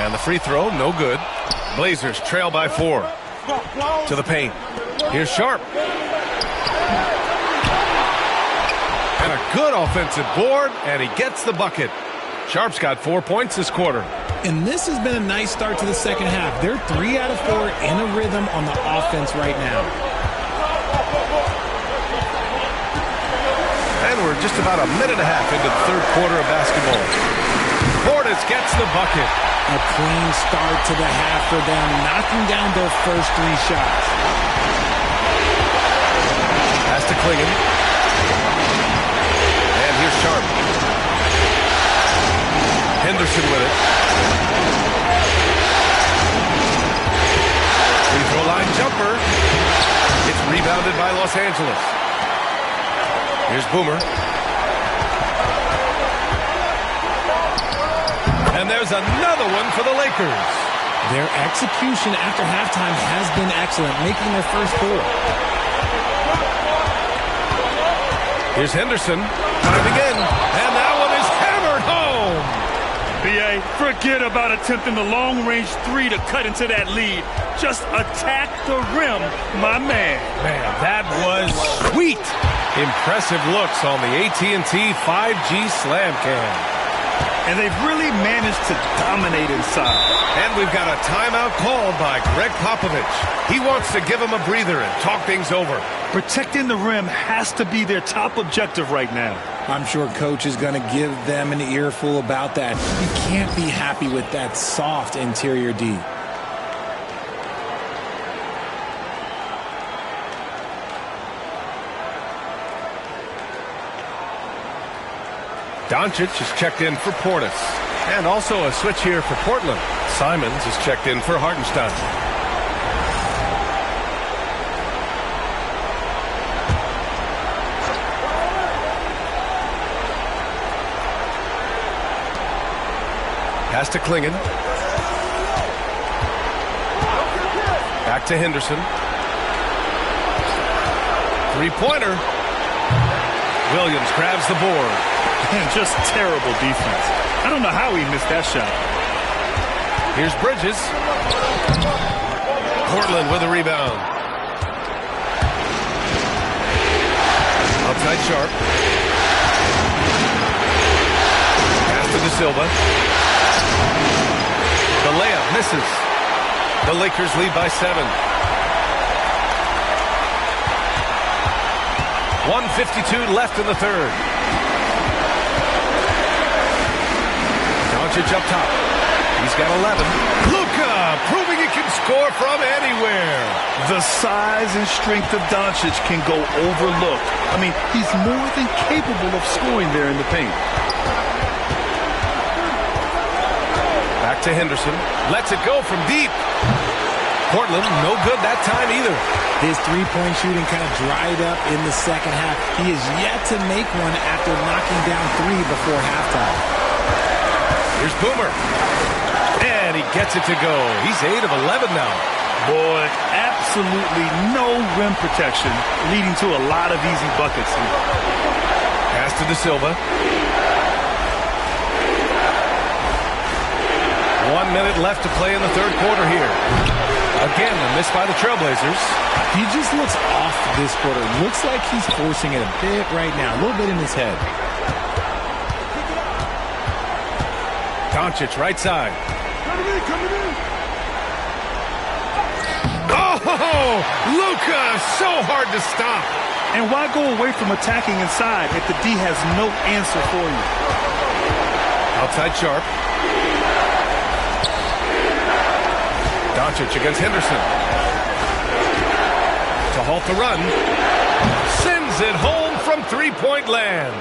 [SPEAKER 12] And the free throw, no good. Blazers trail by 4. To the paint. Here's Sharp. And a good offensive board, and he gets the bucket. Sharp's got 4 points this quarter.
[SPEAKER 14] And this has been a nice start to the second half. They're 3 out of 4 in a rhythm on the offense right now.
[SPEAKER 12] And we're just about a minute and a half into the third quarter of basketball. Portis gets the bucket.
[SPEAKER 14] A clean start to the half for them, knocking down their first 3 shots.
[SPEAKER 12] Pass to Klingon. And here's Sharp. Henderson with it. Free throw line jumper. It's rebounded by Los Angeles. Here's Boomer. And there's another one for the Lakers.
[SPEAKER 14] Their execution after halftime has been excellent, making their first 4.
[SPEAKER 12] Here's Henderson. Diving in. And that one is hammered home.
[SPEAKER 13] B.A., forget about attempting the long-range 3 to cut into that lead. Just attack the rim, my man.
[SPEAKER 12] Man, that was sweet. Impressive looks on the AT&T 5G Slam Cam.
[SPEAKER 13] And they've really managed to dominate inside.
[SPEAKER 12] And we've got a timeout called by Greg Popovich. He wants to give them a breather and talk things over.
[SPEAKER 13] Protecting the rim has to be their top objective right now.
[SPEAKER 14] I'm sure Coach is going to give them an earful about that. You can't be happy with that soft interior D.
[SPEAKER 12] Doncic is checked in for Portis. And also a switch here for Portland. Simons is checked in for Hartenstein. Pass to Clingan. Back to Henderson. Three-pointer. Williams grabs the board.
[SPEAKER 13] And just terrible defense. I don't know how he missed that shot.
[SPEAKER 12] Here's Bridges. Portland with a rebound. Outside Sharp. Pass to De Silva. The layup misses. The Lakers lead by 7. 1:52 left in the third. Doncic up top. He's got 11. Luka proving he can score from anywhere.
[SPEAKER 13] The size and strength of Doncic can go overlooked. I mean, he's more than capable of scoring there in the paint.
[SPEAKER 12] Back to Henderson. Lets it go from deep. Portland, no good that time either.
[SPEAKER 14] His three-point shooting kind of dried up in the second half. He is yet to make one after knocking down 3 before halftime.
[SPEAKER 12] Here's Boomer. And he gets it to go. He's 8 of 11 now.
[SPEAKER 13] Boy, absolutely no rim protection, leading to a lot of easy buckets here.
[SPEAKER 12] Pass to De Silva. 1 minute left to play in the third quarter here. Again, a miss by the Trailblazers.
[SPEAKER 14] He just looks off this quarter. Looks like he's forcing it a bit right now, a little bit in his head.
[SPEAKER 12] Doncic, right side. Oh, Luka, so hard to stop.
[SPEAKER 13] And why go away from attacking inside if the D has no answer for you?
[SPEAKER 12] Outside Sharp. Doncic against Henderson. To halt the run. Sends it home from three-point land.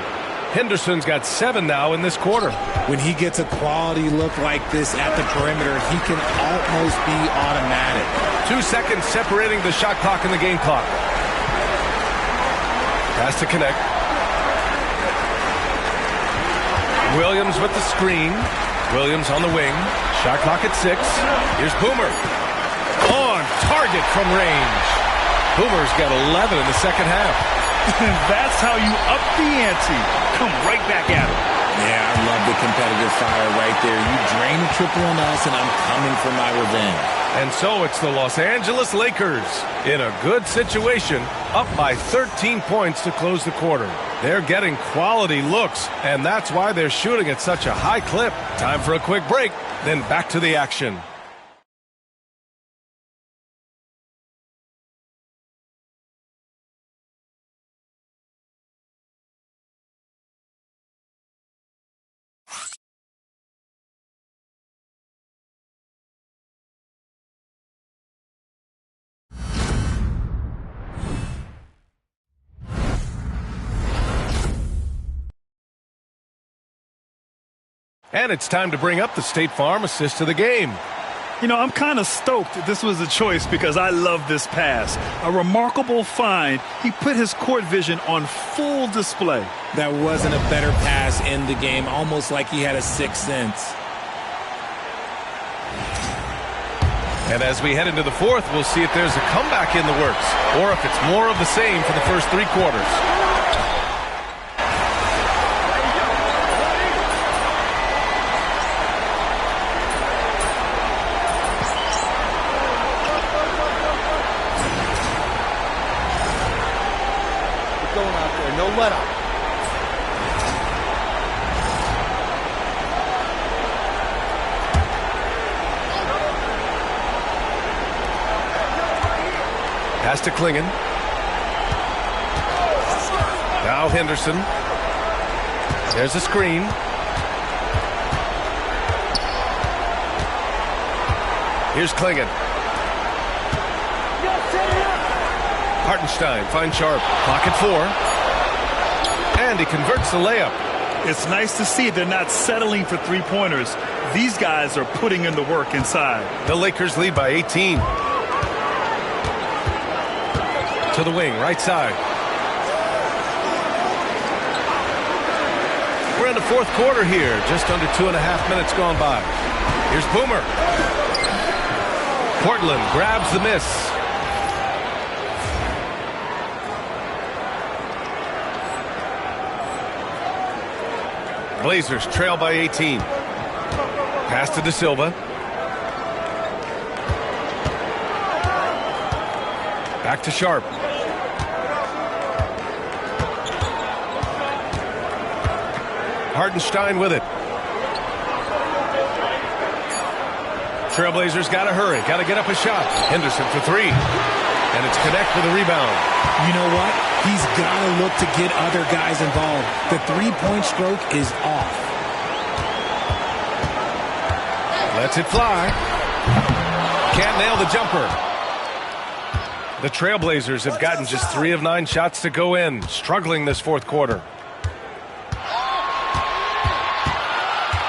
[SPEAKER 12] Henderson's got 7 now in this quarter.
[SPEAKER 14] When he gets a quality look like this at the perimeter, he can almost be automatic.
[SPEAKER 12] 2 seconds separating the shot clock and the game clock. Pass to connect. Williams with the screen. Williams on the wing. Shot clock at 6. Here's Boomer. On target from range. Boomer's got 11 in the second half.
[SPEAKER 13] That's how you up the ante. Come right back at him.
[SPEAKER 14] Yeah, I love the competitive fire right there. You drain a triple on us, and I'm coming for my revenge.
[SPEAKER 12] And so it's the Los Angeles Lakers in a good situation, up by 13 points to close the quarter. They're getting quality looks, and that's why they're shooting at such a high clip. Time for a quick break, then back to the action. And it's time to bring up the State Farm assist to the game.
[SPEAKER 13] You know, I'm kind of stoked that this was a choice because I love this pass. A remarkable find. He put his court vision on full display.
[SPEAKER 14] That wasn't a better pass in the game, almost like he had a sixth sense.
[SPEAKER 12] And as we head into the fourth, we'll see if there's a comeback in the works or if it's more of the same for the first 3 quarters.
[SPEAKER 16] Let up.
[SPEAKER 12] Pass to Clingan. Now Henderson. There's a screen. Here's Clingan. Hartenstein finds Sharp. Clock at 4. And he converts the layup.
[SPEAKER 13] It's nice to see they're not settling for three-pointers. These guys are putting in the work inside.
[SPEAKER 12] The Lakers lead by 18. To the wing, right side. We're in the fourth quarter here. Just under 2.5 minutes gone by. Here's Boomer. Portland grabs the miss. Blazers trail by 18. Pass to De Silva. Back to Sharp. Hartenstein with it. Trailblazers got to hurry. Got to get up a shot. Henderson for three. And it's Connect with a rebound.
[SPEAKER 14] You know what? He's got to look to get other guys involved. The three-point stroke is off.
[SPEAKER 12] Lets it fly. Can't nail the jumper. The Trailblazers have gotten just 3 of 9 shots to go in. Struggling this fourth quarter.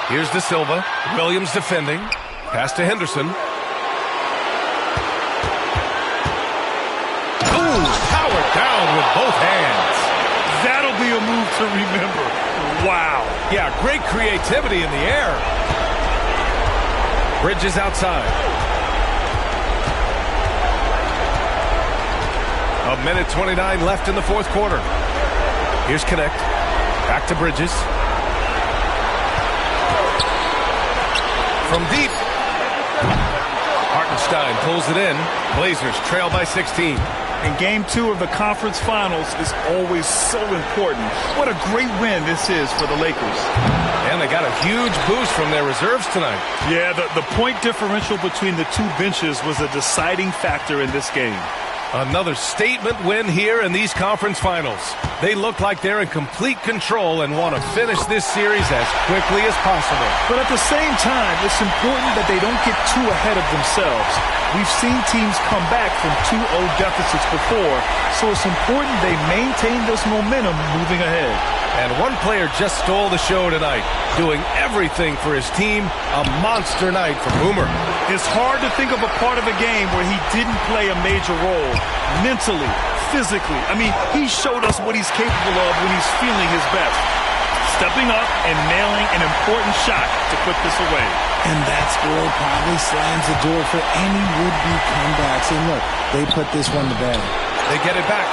[SPEAKER 12] Here's De Silva. Williams defending. Pass to Henderson. Ooh, powered down with both hands.
[SPEAKER 13] That'll be a move to remember. Wow.
[SPEAKER 12] Yeah, great creativity in the air. Bridges outside. A minute 29 left in the fourth quarter. Here's Connect. Back to Bridges. From deep. Hartenstein pulls it in. Blazers trail by 16.
[SPEAKER 13] And game 2 of the conference finals is always so important. What a great win this is for the Lakers.
[SPEAKER 12] And they got a huge boost from their reserves tonight.
[SPEAKER 13] Yeah, the point differential between the two benches was a deciding factor in this game.
[SPEAKER 12] Another statement win here in these conference finals. They look like they're in complete control and want to finish this series as quickly as possible.
[SPEAKER 13] But at the same time, it's important that they don't get too ahead of themselves. We've seen teams come back from 2-0 deficits before, so it's important they maintain this momentum moving ahead.
[SPEAKER 12] And one player just stole the show tonight, doing everything for his team. A monster night for Boomer.
[SPEAKER 13] It's hard to think of a part of a game where he didn't play a major role. Mentally, physically. I mean, he showed us what he's capable of when he's feeling his best. Stepping up and nailing an important shot to put this away.
[SPEAKER 14] And that score probably slams the door for any would-be comebacks. And look, they put this one to bed.
[SPEAKER 12] They get it back.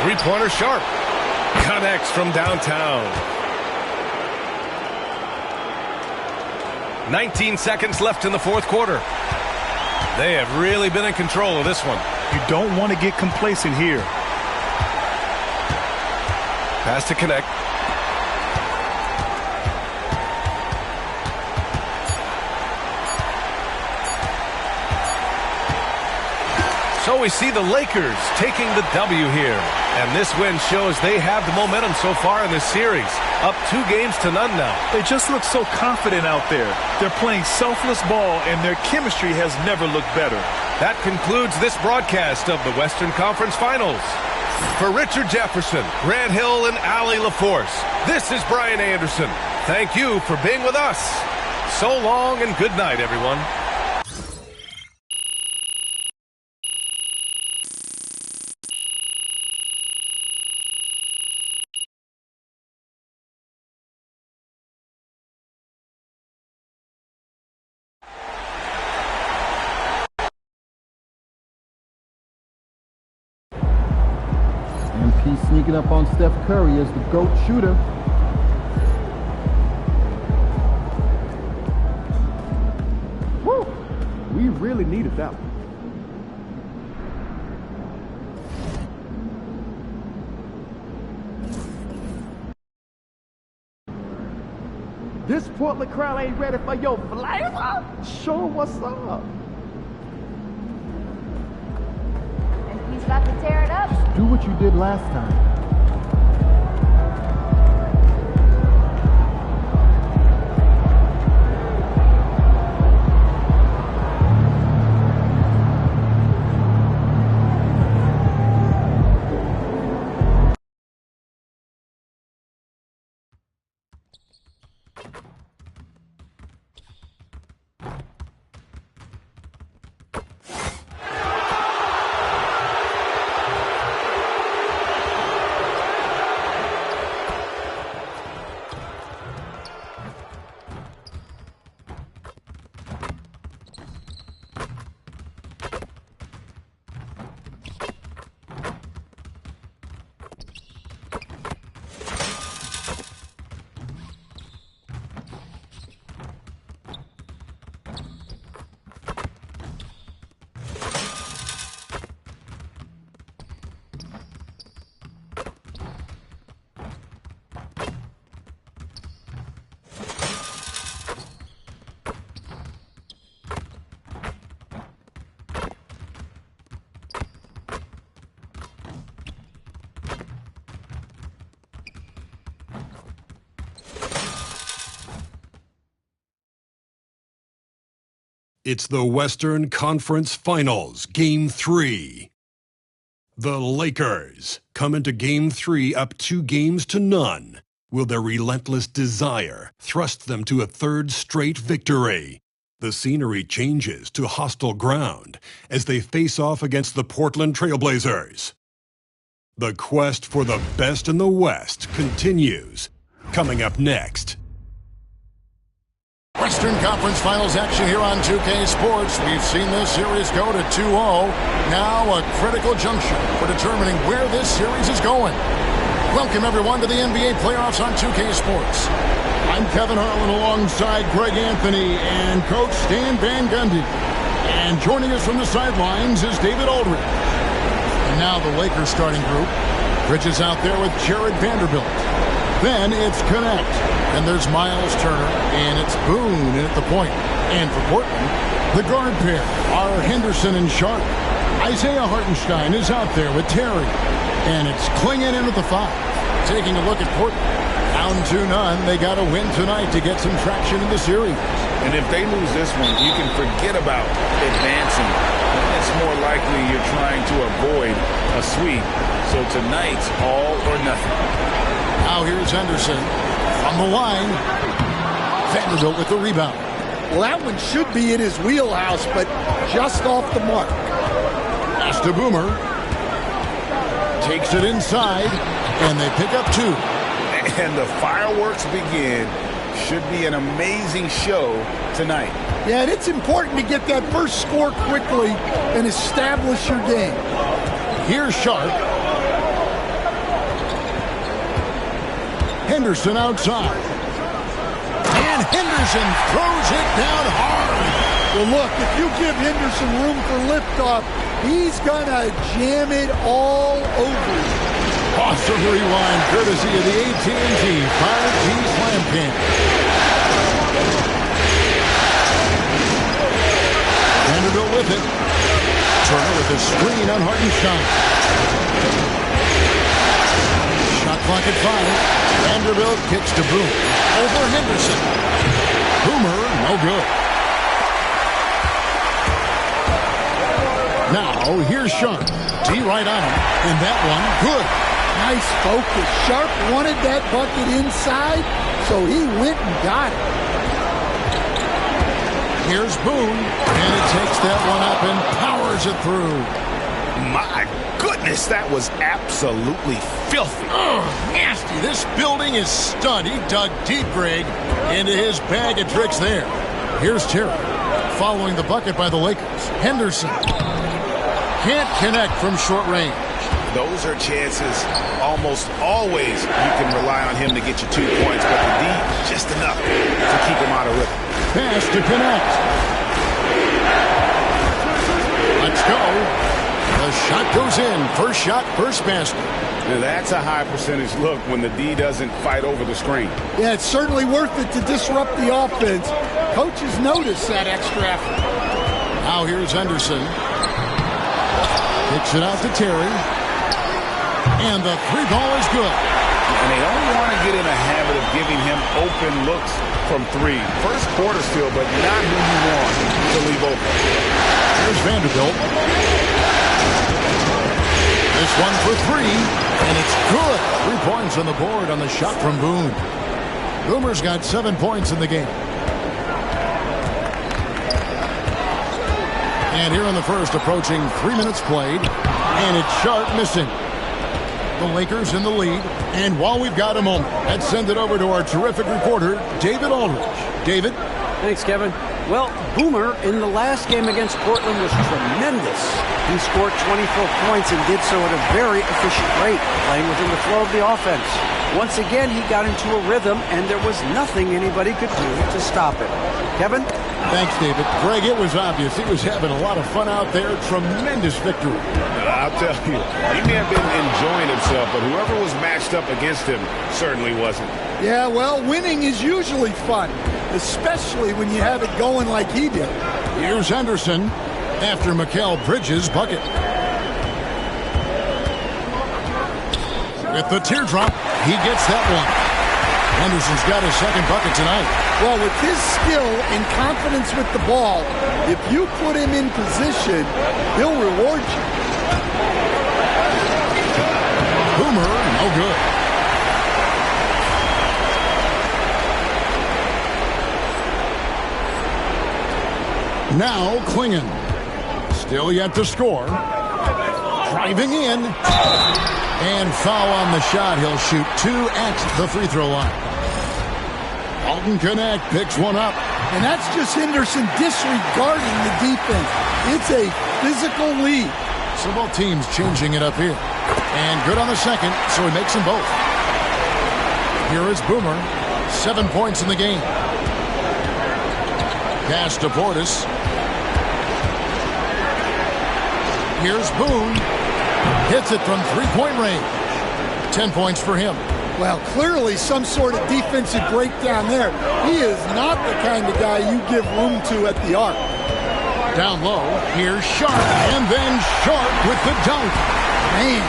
[SPEAKER 12] Three-pointer Sharp. Connects from downtown. 19 seconds left in the fourth quarter. They have really been in control of this one.
[SPEAKER 13] You don't want to get complacent here.
[SPEAKER 12] Pass to Connect. So we see the Lakers taking the W here. And this win shows they have the momentum so far in this series. Up 2-0 now.
[SPEAKER 13] They just look so confident out there. They're playing selfless ball, and their chemistry has never looked better.
[SPEAKER 12] That concludes this broadcast of the Western Conference Finals. For Richard Jefferson, Grant Hill, and Allie LaForce, this is Brian Anderson. Thank you for being with us. So long and good night, everyone.
[SPEAKER 2] MP sneaking up on Steph Curry as the GOAT shooter. Woo! We really needed that one. This Portland crowd ain't ready for your flavor? Show 'em what's up.
[SPEAKER 17] He's about to tear it up.
[SPEAKER 2] Do what you did last time.
[SPEAKER 3] It's the Western Conference Finals, Game 3. The Lakers come into Game 3 up 2-0. Will their relentless desire thrust them to a third straight victory? The scenery changes to hostile ground as they face off against the Portland Trailblazers. The quest for the best in the West continues. Coming up next.
[SPEAKER 4] Western Conference Finals action here on 2K Sports. We've seen this series go to 2-0. Now a critical juncture for determining where this series is going. Welcome, everyone, to the NBA playoffs on 2K Sports. I'm Kevin Harlan alongside Greg Anthony and Coach Stan Van Gundy. And joining us from the sidelines is David Aldridge. And now the Lakers starting group. Bridges out there with Jared Vanderbilt. Then it's Connect. And there's Miles Turner, and it's Boone at the point. And for Portland, the guard pair are Henderson and Sharp. Isaiah Hartenstein is out there with Terry. And it's Clingan in at the 5. Taking a look at Portland. Down 2-0. They got to win tonight to get some traction in the series.
[SPEAKER 5] And if they lose this one, you can forget about advancing. It's more likely you're trying to avoid a sweep. So tonight's all or nothing.
[SPEAKER 4] Now here's Henderson. On the line, Vanderbilt with the rebound.
[SPEAKER 16] Well, that one should be in his wheelhouse, but just off the mark.
[SPEAKER 4] Pass to Boomer. Takes it inside, and they pick up 2.
[SPEAKER 5] And the fireworks begin. Should be an amazing show tonight.
[SPEAKER 16] Yeah, and it's important to get that first score quickly and establish your game.
[SPEAKER 4] Here's Sharp. Henderson outside. And Henderson throws it down hard.
[SPEAKER 16] Well, look, if you give Henderson room for liftoff, he's going to jam it all over you.
[SPEAKER 4] Awesome rewind, courtesy of the AT&T 5G Slam Cam. Vanderbilt with it. Turner with a screen on Hartenstein. Shot clock at 5. Vanderbilt kicks to Boone. Over Henderson. Boomer, no good. Now, here's Sharp. D right on him. And that one, good.
[SPEAKER 16] Nice focus. Sharp wanted that bucket inside, so he went and got it.
[SPEAKER 4] Here's Boone. And it takes that one up and powers it through.
[SPEAKER 5] My goodness, that was absolutely filthy.
[SPEAKER 4] Nasty. This building is stunned. He dug deep, Greg, into his bag of tricks there. Here's Terry, following the bucket by the Lakers. Henderson can't connect from short range.
[SPEAKER 5] Those are chances almost always you can rely on him to get you 2 points, but the D, just enough to keep him out of rhythm.
[SPEAKER 4] Pass to Connect. Let's go. The shot goes in. First shot, first basket.
[SPEAKER 5] Now that's a high percentage look when the D doesn't fight over the screen.
[SPEAKER 16] Yeah, it's certainly worth it to disrupt the offense. Coaches notice that extra effort.
[SPEAKER 4] Now here's Henderson. Kicks it out to Terry. And the 3 ball is good.
[SPEAKER 5] And they don't want to get in a habit of giving him open looks from 3. First quarter still, but not who you want to leave open.
[SPEAKER 4] Here's Vanderbilt. This one for 3, and it's good. 3 points on the board on the shot from Boone. Boomer's got 7 points in the game. And here in the first, approaching 3 minutes played, and it's Sharp missing. The Lakers in the lead, and while we've got a moment, let's send it over to our terrific reporter, David Aldridge. David?
[SPEAKER 6] Thanks, Kevin. Well, Boomer in the last game against Portland was tremendous. He scored 24 points and did so at a very efficient rate, playing within the flow of the offense. Once again, he got into a rhythm, and there was nothing anybody could do to stop it. Kevin?
[SPEAKER 4] Thanks, David. Greg, it was obvious. He was having a lot of fun out there. Tremendous victory.
[SPEAKER 5] I'll tell you, he may have been enjoying himself, but whoever was matched up against him certainly wasn't.
[SPEAKER 16] Yeah, well, winning is usually fun, especially when you have it going like he did.
[SPEAKER 4] Here's Henderson after Mikal Bridges' bucket. With the teardrop, he gets that one. Henderson's got his second bucket tonight.
[SPEAKER 16] Well, with his skill and confidence with the ball, if you put him in position, he'll reward you.
[SPEAKER 4] Boomer, no good. Now Klingon. Still yet to score. Driving in. And foul on the shot. He'll shoot 2 at the free throw line. Alton Connect picks one up.
[SPEAKER 16] And that's just Henderson disregarding the defense. It's a physical lead.
[SPEAKER 4] So both teams changing it up here. And good on the second, so he makes them both. Here is Boomer. 7 points in the game. Pass to Portis. Here's Boone. Hits it from three-point range. 10 points for him.
[SPEAKER 16] Well, clearly some sort of defensive breakdown there. He is not the kind of guy you give room to at the arc.
[SPEAKER 4] Down low, here's Sharp, and then Sharp with the dunk.
[SPEAKER 16] Man,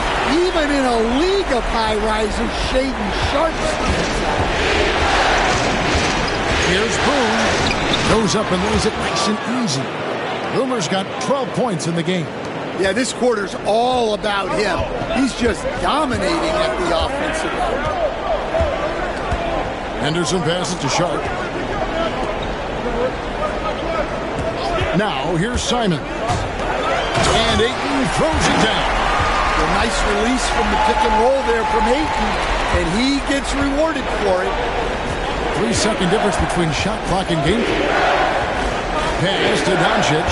[SPEAKER 16] even in a league of high risers, Shaedon Sharp stands out.
[SPEAKER 4] Here's Boone. Goes up and lays it nice and easy. Boomer's got 12 points in the game.
[SPEAKER 16] Yeah, this quarter's all about him. He's just dominating at the offensive end.
[SPEAKER 4] Henderson passes to Sharp. Now, here's Simon. And Ayton throws it down.
[SPEAKER 16] A nice release from the pick and roll there from Ayton, and he gets rewarded for it.
[SPEAKER 4] 3-second difference between shot clock and game clock. Pass to Doncic.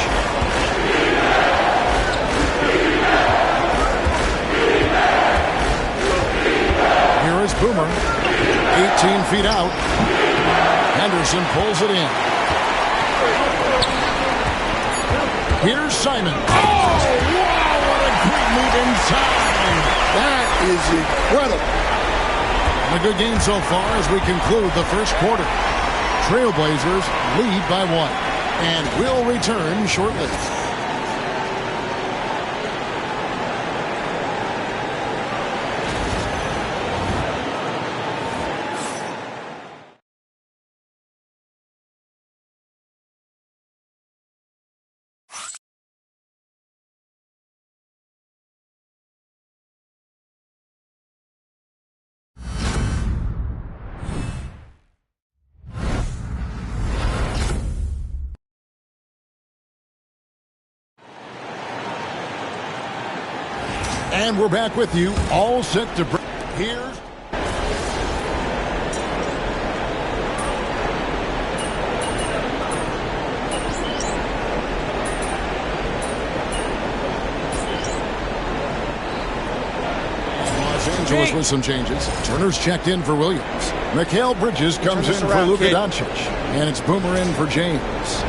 [SPEAKER 4] Here is Boomer. 18 feet out. Henderson pulls it in. Here's Simon. Oh, wow, what a great move inside.
[SPEAKER 16] That is incredible.
[SPEAKER 4] A good game so far as we conclude the first quarter. Trailblazers lead by 1 and will return shortly. And we're back with you, all set to break. Here's Los Angeles with some changes. Turner's checked in for Williams. Mikal Bridges comes in for Luka Doncic. And it's Boomer in for James.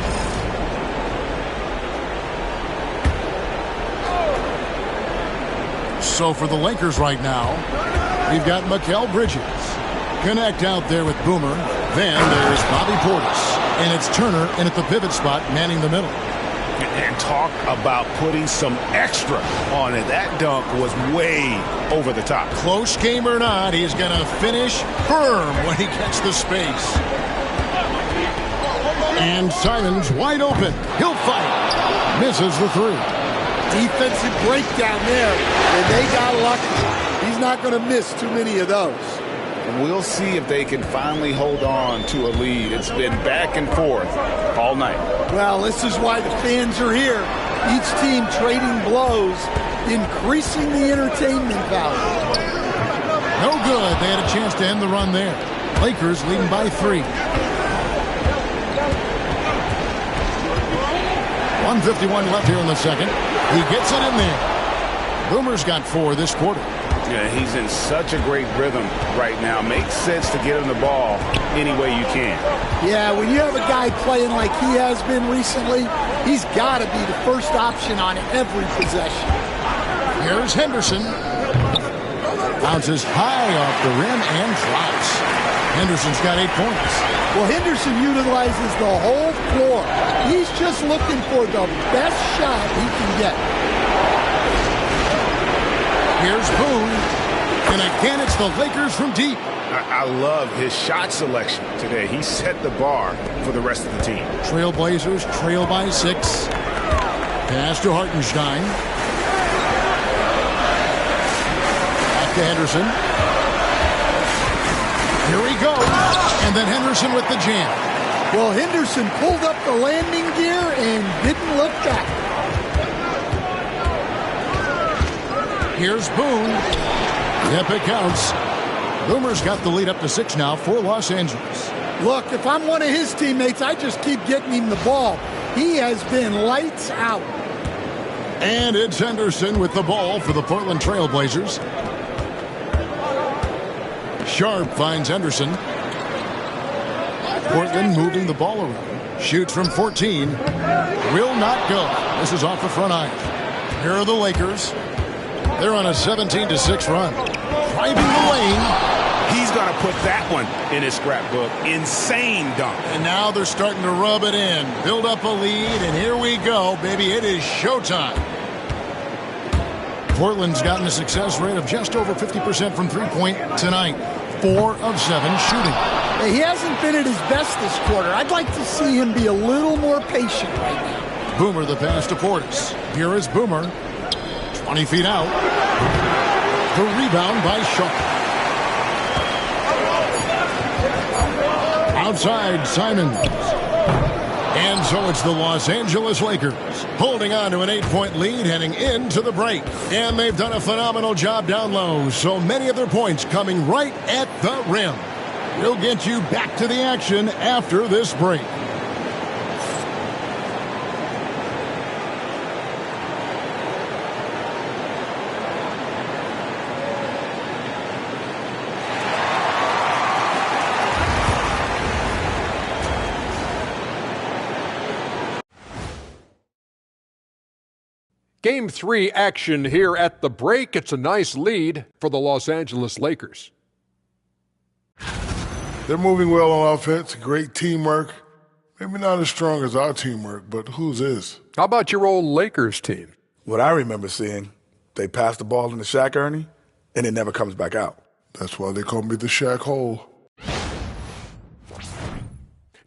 [SPEAKER 4] So for the Lakers right now, we've got Mikal Bridges. Connect out there with Boomer. Then there's Bobby Portis. And it's Turner in at the pivot spot, manning the middle.
[SPEAKER 1] And talk about putting some extra on it. That dunk was way over the top.
[SPEAKER 4] Close game or not, he's going to finish firm when he gets the space. And Simon's wide open. He'll fight. Misses the three.
[SPEAKER 16] Defensive breakdown there, and they got lucky. He's not going to miss too many of those.
[SPEAKER 5] And we'll see if they can finally hold on to a lead. It's been back and forth all night.
[SPEAKER 16] Well, this is why the fans are here. Each team trading blows, increasing the entertainment value.
[SPEAKER 4] No good. They had a chance to end the run there. Lakers leading by 3. 1:51 left here in the second. He gets it in there. Boomer's got 4 this quarter.
[SPEAKER 5] Yeah, he's in such a great rhythm right now. Makes sense to get him the ball any way you can.
[SPEAKER 16] Yeah, when you have a guy playing like he has been recently, he's got to be the first option on every possession.
[SPEAKER 4] Here's Henderson. Bounces high off the rim and drops. Henderson's got 8 points.
[SPEAKER 16] Well, Henderson utilizes the whole floor. He's just looking for the best shot he can get.
[SPEAKER 4] Here's Boone. And again, it's the Lakers from deep.
[SPEAKER 1] I love his shot selection today. He set the bar for the rest of the team.
[SPEAKER 4] Trailblazers trail by 6. Pass to Hartenstein. Back to Henderson. Here he goes. And then Henderson with the jam.
[SPEAKER 16] Well, Henderson pulled up the landing gear and didn't look back.
[SPEAKER 4] Here's Boone. Yep, it counts. Boomer's got the lead up to 6 now for Los Angeles.
[SPEAKER 16] Look, if I'm one of his teammates, I just keep getting him the ball. He has been lights out.
[SPEAKER 4] And it's Henderson with the ball for the Portland Trailblazers. Sharp finds Henderson. Portland moving the ball around. Shoots from 14. Will not go. This is off the front iron. Here are the Lakers. They're on a 17-6 run. Driving the lane.
[SPEAKER 1] He's going to put that one in his scrapbook. Insane dunk.
[SPEAKER 4] And now they're starting to rub it in. Build up a lead, and here we go, baby. It is showtime. Portland's gotten a success rate of just over 50% from three-point tonight. 4 of 7 shooting.
[SPEAKER 16] He hasn't been at his best this quarter. I'd like to see him be a little more patient right now.
[SPEAKER 4] Boomer the pass to Portis. Here is Boomer. 20 feet out. The rebound by Shaw. Outside, Simons. And so it's the Los Angeles Lakers holding on to an 8-point lead heading into the break. And they've done a phenomenal job down low. So many of their points coming right at the rim. We'll get you back to the action after this break.
[SPEAKER 8] Game 3 action here at the break. It's a nice lead for the Los Angeles Lakers.
[SPEAKER 10] They're moving well on offense. Great teamwork. Maybe not as strong as our teamwork, but whose is?
[SPEAKER 8] How about your old Lakers team?
[SPEAKER 9] What I remember seeing, they pass the ball into Shaq, Ernie, and it never comes back out.
[SPEAKER 10] That's why they call me the Shaq Hole.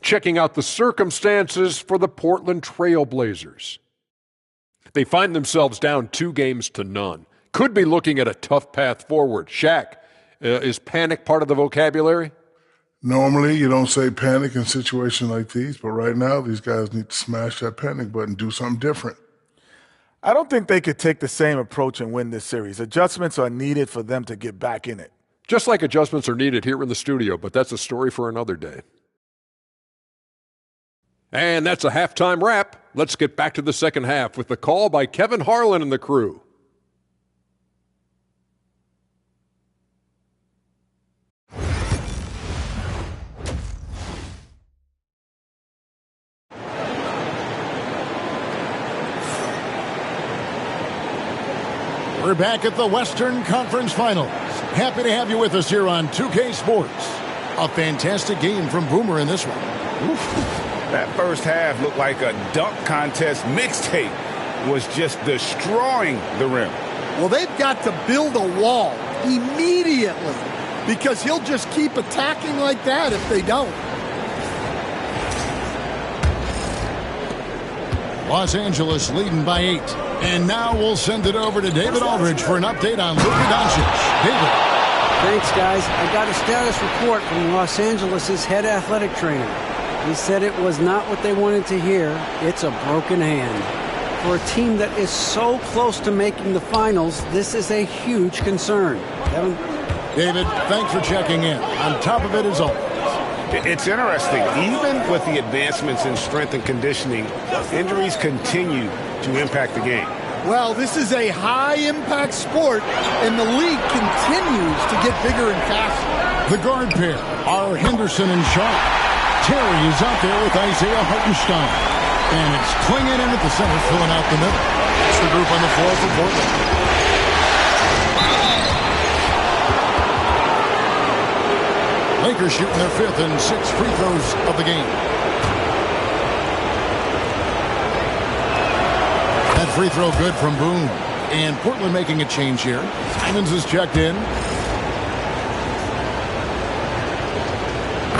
[SPEAKER 8] Checking out the circumstances for the Portland Trailblazers. They find themselves down 2-0. Could be looking at a tough path forward. Shaq, is panic part of the vocabulary?
[SPEAKER 10] Normally, you don't say panic in situations like these, but right now, these guys need to smash that panic button, do something different.
[SPEAKER 9] I don't think they could take the same approach and win this series. Adjustments are needed for them to get back in it.
[SPEAKER 8] Just like adjustments are needed here in the studio, but that's a story for another day. And that's a halftime wrap. Let's get back to the second half with the call by Kevin Harlan and the crew.
[SPEAKER 4] We're back at the Western Conference Finals. Happy to have you with us here on 2K Sports. A fantastic game from Boomer in this one.
[SPEAKER 1] Oof. That first half looked like a dunk contest mixtape. Was just destroying the rim.
[SPEAKER 16] Well, they've got to build a wall immediately because he'll just keep attacking like that if they don't.
[SPEAKER 4] Los Angeles leading by 8. And now we'll send it over to David Aldridge for an update on Luka Doncic. David.
[SPEAKER 6] Thanks, guys. I got a status report from Los Angeles' head athletic trainer. He said it was not what they wanted to hear. It's a broken hand. For a team that is so close to making the finals, this is a huge concern. Kevin?
[SPEAKER 4] David, thanks for checking in. On top of it as always.
[SPEAKER 1] It's interesting. Even with the advancements in strength and conditioning, injuries continue to impact the game.
[SPEAKER 16] Well, this is a high-impact sport, and the league continues to get bigger and faster.
[SPEAKER 4] The guard pair are Henderson and Sharp. Terry is out there with Isaiah Hartenstein. And it's Klingon in at the center, filling out the middle. That's the group on the floor for Portland. Lakers shooting their 5th and 6th free throws of the game. That free throw good from Boone. And Portland making a change here. Simons is checked in.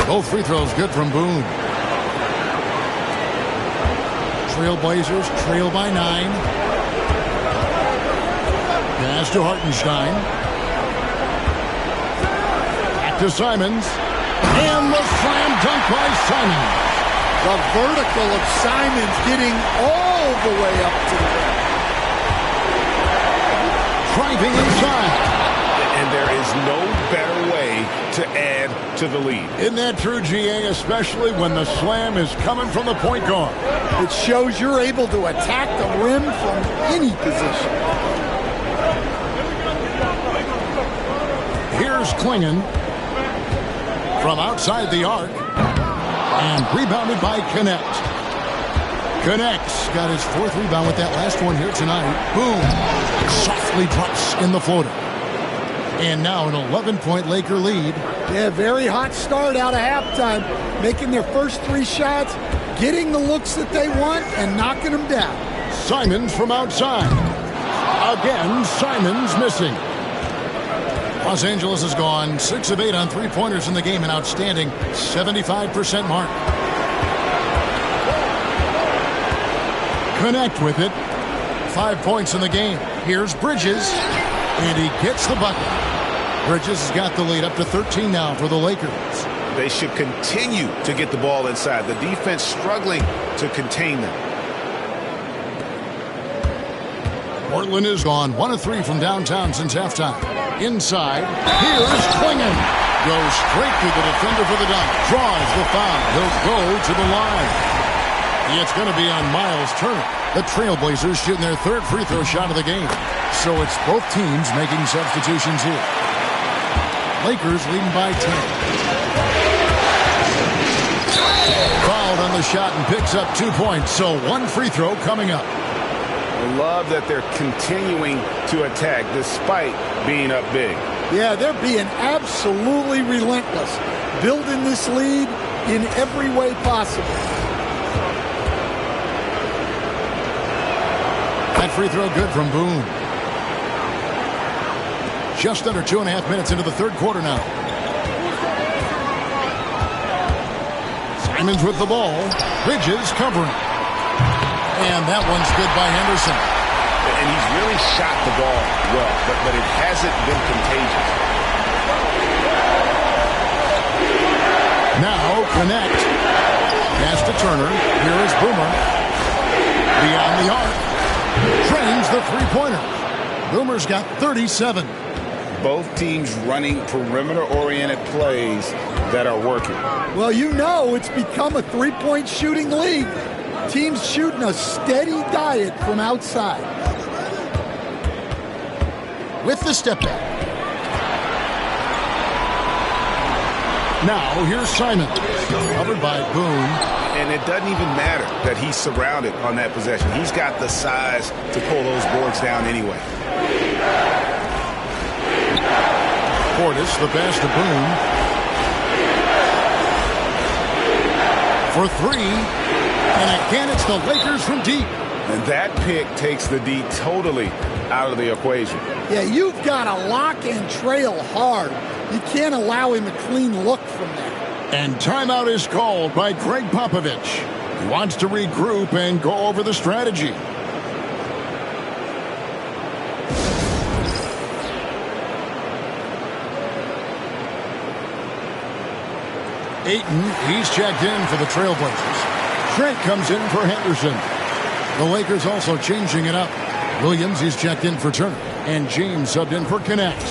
[SPEAKER 4] Both free throws good from Boone. Trailblazers trail by 9. Pass to Hartenstein. Back to Simons. And the slam dunk by Simons.
[SPEAKER 16] The vertical of Simons getting all the way up to the rim.
[SPEAKER 4] Driving inside.
[SPEAKER 1] And there is no better way to add to the lead.
[SPEAKER 4] Isn't that true, GA, especially when the slam is coming from the point guard?
[SPEAKER 16] It shows you're able to attack the rim from any position.
[SPEAKER 4] Here's Klingon from outside the arc. And rebounded by Connect. Connect's got his 4th rebound with that last one here tonight. Boom. Softly drops in the floater. And now an 11-point Laker lead.
[SPEAKER 16] Yeah, very hot start out of halftime. Making their first 3 shots, getting the looks that they want, and knocking them down.
[SPEAKER 4] Simons from outside. Again, Simons missing. Los Angeles has gone 6 of 8 on 3-pointers in the game, an outstanding 75% mark. Connect with it. 5 points in the game. Here's Bridges, and he gets the bucket. Bridges has got the lead up to 13 now for the Lakers.
[SPEAKER 1] They should continue to get the ball inside. The defense struggling to contain them.
[SPEAKER 4] Portland has gone 1 of 3 from downtown since halftime. Inside, here's Klingon. Goes straight to the defender for the dunk. Draws the foul. He'll go to the line. It's going to be on Miles Turner. The Trailblazers shooting their 3rd free throw shot of the game. So it's both teams making substitutions here. Lakers leading by 10. Fouled on the shot and picks up 2 points. So 1 free throw coming up.
[SPEAKER 1] I love that they're continuing to attack despite being up big.
[SPEAKER 16] Yeah, they're being absolutely relentless. Building this lead in every way possible.
[SPEAKER 4] That free throw good from Boone. Just under 2.5 minutes into the 3rd quarter now. Simons with the ball. Bridges covering. And that one's good by Henderson.
[SPEAKER 1] And he's really shot the ball well, but it hasn't been contagious.
[SPEAKER 4] Now Connect. Pass to Turner. Here is Boomer. Beyond the arc. Trains the three-pointer. Boomer's got 37.
[SPEAKER 5] Both teams running perimeter-oriented plays that are working.
[SPEAKER 16] Well, you know it's become a three-point shooting league. Teams shooting a steady diet from outside.
[SPEAKER 4] With the step back. Now here's Simon. Covered by Boone.
[SPEAKER 1] And it doesn't even matter that he's surrounded on that possession. He's got the size to pull those boards down anyway.
[SPEAKER 4] Portis, the pass to Boone. For three. And again, it's the Lakers from deep.
[SPEAKER 1] And that pick takes the D totally out of the equation.
[SPEAKER 16] Yeah, you've got to lock and trail hard. You can't allow him a clean look from there.
[SPEAKER 4] And timeout is called by Greg Popovich. He wants to regroup and go over the strategy. Ayton, he's checked in for the Trailblazers. Trent comes in for Henderson. The Lakers also changing it up. Williams, he's checked in for Turner. And James subbed in for Connect.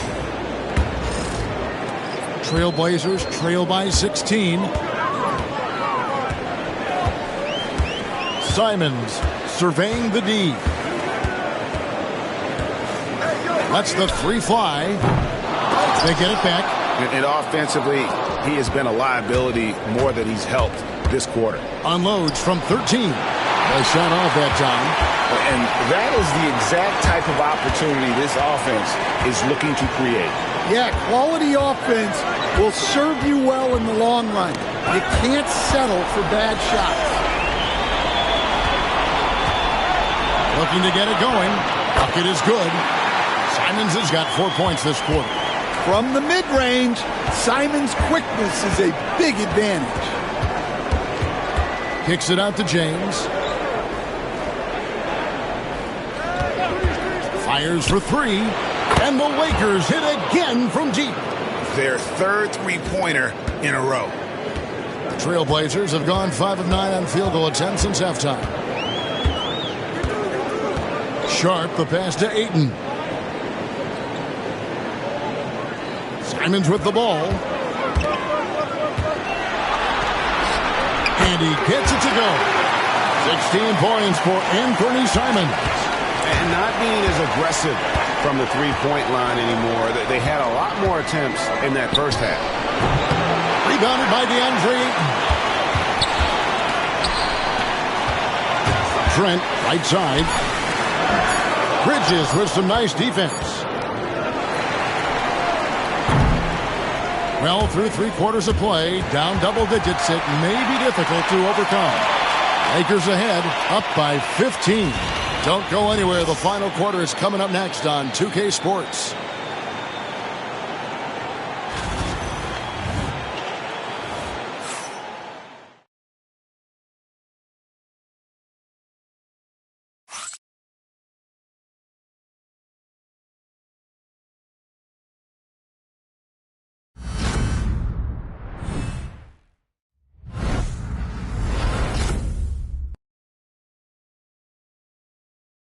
[SPEAKER 4] Trailblazers trail by 16. Simons surveying the D. Lets the three fly. They get it back.
[SPEAKER 1] And offensively, he has been a liability more than he's helped this quarter.
[SPEAKER 4] Unloads from 13. They shot off that time.
[SPEAKER 1] And that is the exact type of opportunity this offense is looking to create.
[SPEAKER 16] Yeah, quality offense will serve you well in the long run. You can't settle for bad shots.
[SPEAKER 4] Looking to get it going. Bucket is good. Simons has got 4 points this quarter.
[SPEAKER 16] From the mid-range, Simon's quickness is a big advantage.
[SPEAKER 4] Kicks it out to James. Fires for three. And the Lakers hit again from deep.
[SPEAKER 5] Their third three-pointer in a row.
[SPEAKER 4] The Trailblazers have gone 5 of 9 on field goal attempts since halftime. Sharp, the pass to Ayton. Simons with the ball. And he gets it to go. 16 points for Anthony Simons.
[SPEAKER 1] And not being as aggressive from the three-point line anymore. They had a lot more attempts in that first half.
[SPEAKER 4] Rebounded by DeAndre Ayton. Trent, right side. Bridges with some nice defense. Well, through 3 quarters of play, down double digits, it may be difficult to overcome. Lakers ahead, up by 15. Don't go anywhere. The final quarter is coming up next on 2K Sports.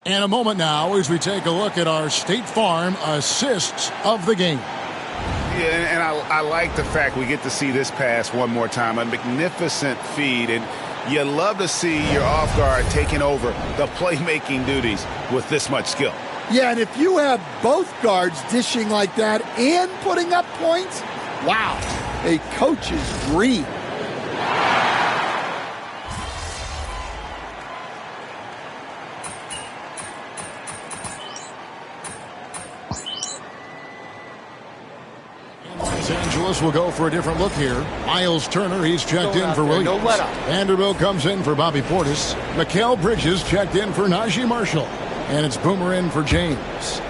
[SPEAKER 4] And a moment now as we take a look at our State Farm assists of the game.
[SPEAKER 5] Yeah, and I like the fact we get to see this pass one more time. A magnificent feed, and you love to see your off guard taking over the playmaking duties with this much skill.
[SPEAKER 16] Yeah, and if you have both guards dishing like that and putting up points, wow, a coach's dream.
[SPEAKER 4] Los Angeles will go for a different look here. Miles Turner, he's checked in for Williams.
[SPEAKER 6] No let up.
[SPEAKER 4] Vanderbilt comes in for Bobby Portis. Mikal Bridges checked in for Najee Marshall. And it's Boomer in for James.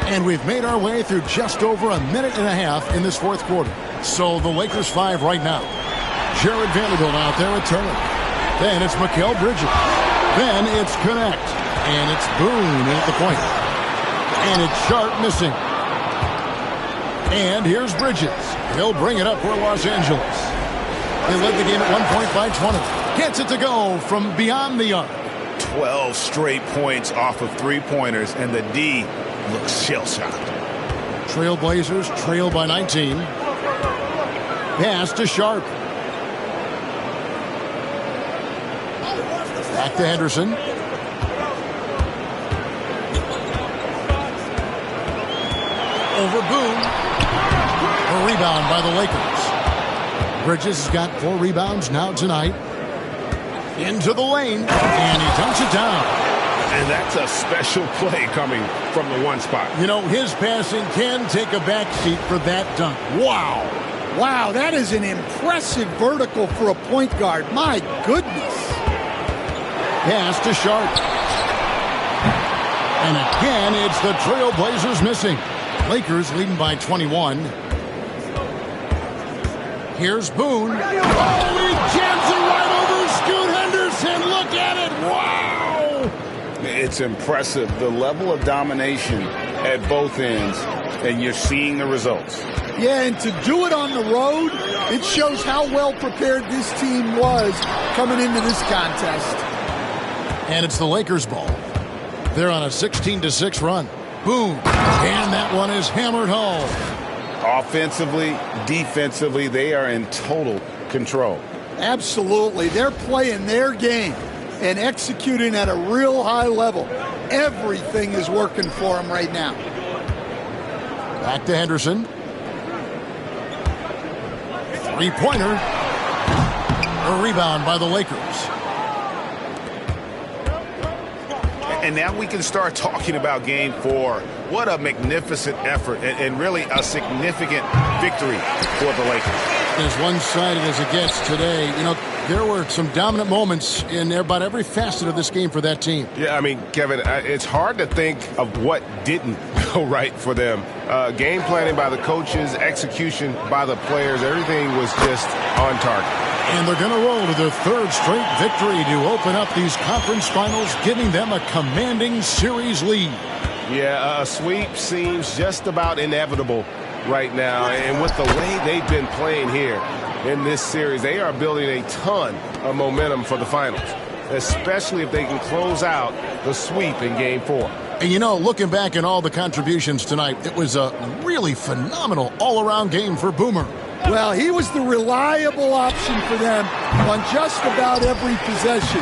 [SPEAKER 4] And we've made our way through just over a minute and a half in this fourth quarter. So the Lakers 5 right now. Jared Vanderbilt out there at Turner. Then it's Mikal Bridges. Then it's Connect. And it's Boone at the point. And it's Sharp missing. And here's Bridges. He'll bring it up for Los Angeles. They led the game at 1 point by 20. Gets it to go from beyond the arc.
[SPEAKER 5] 12 straight points off of three-pointers, and the D looks shell-shocked.
[SPEAKER 4] Trailblazers trail by 19. Pass to Sharp. Back to Henderson. Over Boone. A rebound by the Lakers. Bridges has got 4 rebounds now tonight. Into the lane, and he dunks it down.
[SPEAKER 1] And that's a special play coming from the one spot.
[SPEAKER 4] You know, his passing can take a backseat for that dunk. Wow.
[SPEAKER 16] Wow, that is an impressive vertical for a point guard. My goodness.
[SPEAKER 4] Pass to Sharp. And again, it's the Trailblazers missing. Lakers leading by 21. Here's Boone. Oh, he jams it right over Scoot Henderson. Look at it. Wow.
[SPEAKER 5] It's impressive, the level of domination at both ends, and you're seeing the results.
[SPEAKER 16] Yeah, and to do it on the road, it shows how well prepared this team was coming into this contest.
[SPEAKER 4] And it's the Lakers' ball. They're on a 16-6 run. Boom. And that one is hammered home.
[SPEAKER 5] Offensively, defensively, they are in total control.
[SPEAKER 16] Absolutely. They're playing their game and executing at a real high level. Everything is working for them right now.
[SPEAKER 4] Back to Henderson. Three-pointer. A rebound by the Lakers.
[SPEAKER 5] And now we can start talking about Game 4. What a magnificent effort and really a significant victory for the Lakers.
[SPEAKER 4] As one-sided as it gets today, you know, There were some dominant moments in about every facet of this game for that team.
[SPEAKER 1] Yeah, I mean, Kevin, it's hard to think of what didn't go right for them. Game planning by the coaches, execution by the players, everything was just on target.
[SPEAKER 4] And they're going to roll to their third straight victory to open up these conference finals, giving them a commanding series lead.
[SPEAKER 1] Yeah, a sweep seems just about inevitable right now. And with the way they've been playing here in this series, they are building a ton of momentum for the finals, especially if they can close out the sweep in Game 4.
[SPEAKER 4] And you know, looking back at all the contributions tonight, it was a really phenomenal all-around game for Boomer.
[SPEAKER 16] Well, he was the reliable option for them on just about every possession.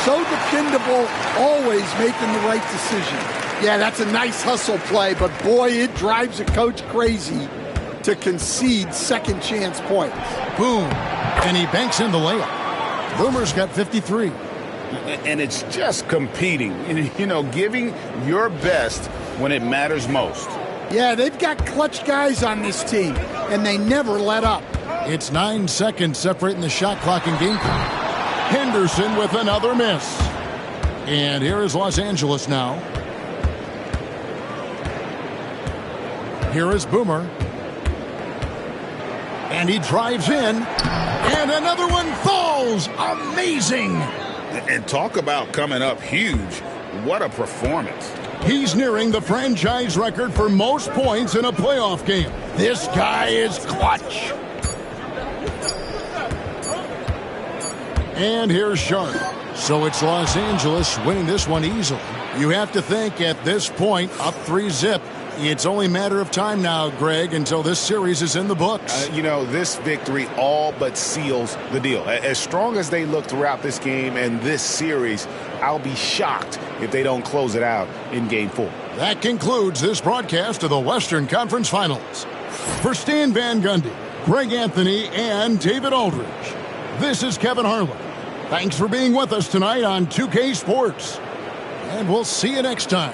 [SPEAKER 16] So dependable, always making the right decision. Yeah, that's a nice hustle play, but boy, it drives a coach crazy to concede second chance points.
[SPEAKER 4] Boom, and he banks in the layup. Boomer's got 53.
[SPEAKER 5] And it's just competing, you know, giving your best when it matters most.
[SPEAKER 16] Yeah, they've got clutch guys on this team, and they never let up.
[SPEAKER 4] It's 9 seconds separating the shot clock and game clock. Henderson with another miss. And here is Los Angeles now. Here is Boomer. And he drives in. And another one falls. Amazing.
[SPEAKER 5] And talk about coming up huge. What a performance.
[SPEAKER 4] He's nearing the franchise record for most points in a playoff game. This guy is clutch. And here's Sharp. So it's Los Angeles winning this one easily. You have to think at this point, up 3-zip. It's only a matter of time now, Greg, until this series is in the books.
[SPEAKER 5] You know, this victory all but seals the deal. As strong as they look throughout this game and this series, I'll be shocked if they don't close it out in Game 4.
[SPEAKER 4] That concludes this broadcast of the Western Conference Finals. For Stan Van Gundy, Greg Anthony, and David Aldridge, this is Kevin Harlan. Thanks for being with us tonight on 2K Sports. And we'll see you next time.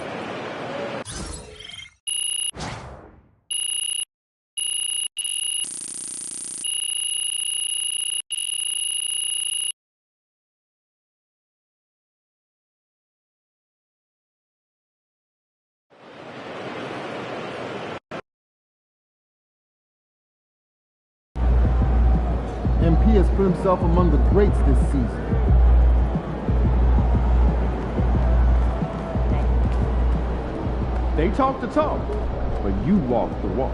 [SPEAKER 2] MP has put himself among the greats this season. They talk the talk, but you walk the walk.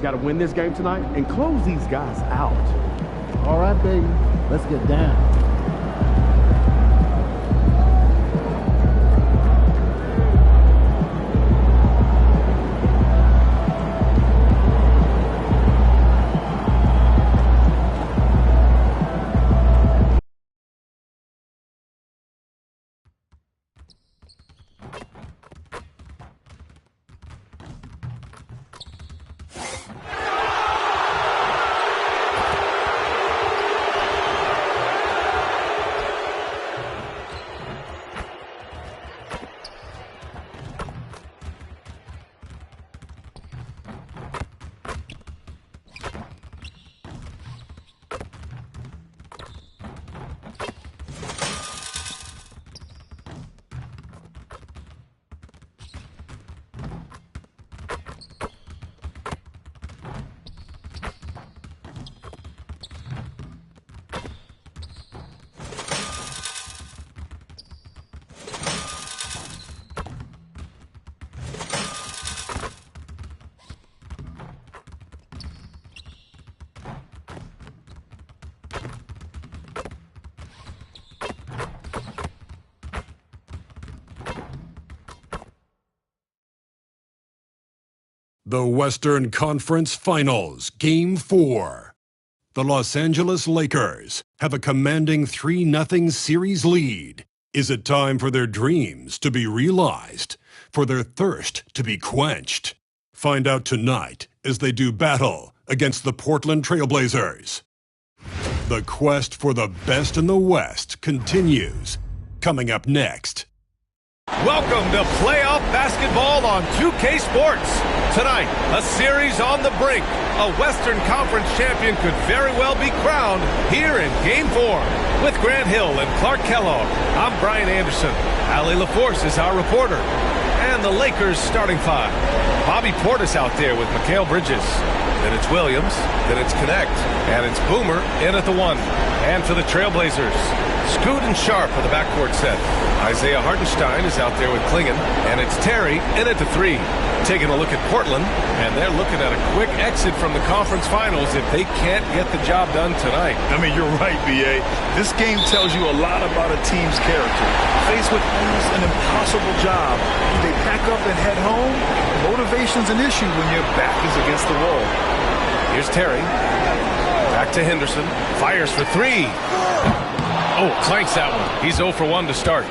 [SPEAKER 2] Got to win this game tonight and close these guys out.
[SPEAKER 16] All right, baby. Let's get down.
[SPEAKER 3] The Western Conference Finals, Game 4. The Los Angeles Lakers have a commanding 3-0 series lead. Is it time for their dreams to be realized, for their thirst to be quenched? Find out tonight as they do battle against the Portland Trail Blazers. The quest for the best in the West continues. Coming up next.
[SPEAKER 12] Welcome to playoff basketball on 2K Sports. Tonight, a series on the brink. A Western Conference champion could very well be crowned here in Game 4. With Grant Hill and Clark Kellogg, I'm Brian Anderson. Allie LaForce is our reporter. And the Lakers starting five. Bobby Portis out there with Mikal Bridges. Then it's Williams. Then it's Connect. And it's Boomer in at the 1. And for the Trailblazers, Scoot and Sharp for the backcourt set. Isaiah Hartenstein is out there with Klingon. And it's Terry in at the 3. Taking a look at Portland, and they're looking at a quick exit from the conference finals if they can't get the job done tonight.
[SPEAKER 13] I mean, you're right, B.A. This game tells you a lot about a team's character. Faced with almost an impossible job, they pack up and head home. Motivation's an issue when your back is against the wall.
[SPEAKER 12] Here's Terry. Back to Henderson. Fires for 3. Oh, clanks that one. He's 0 for 1 to start.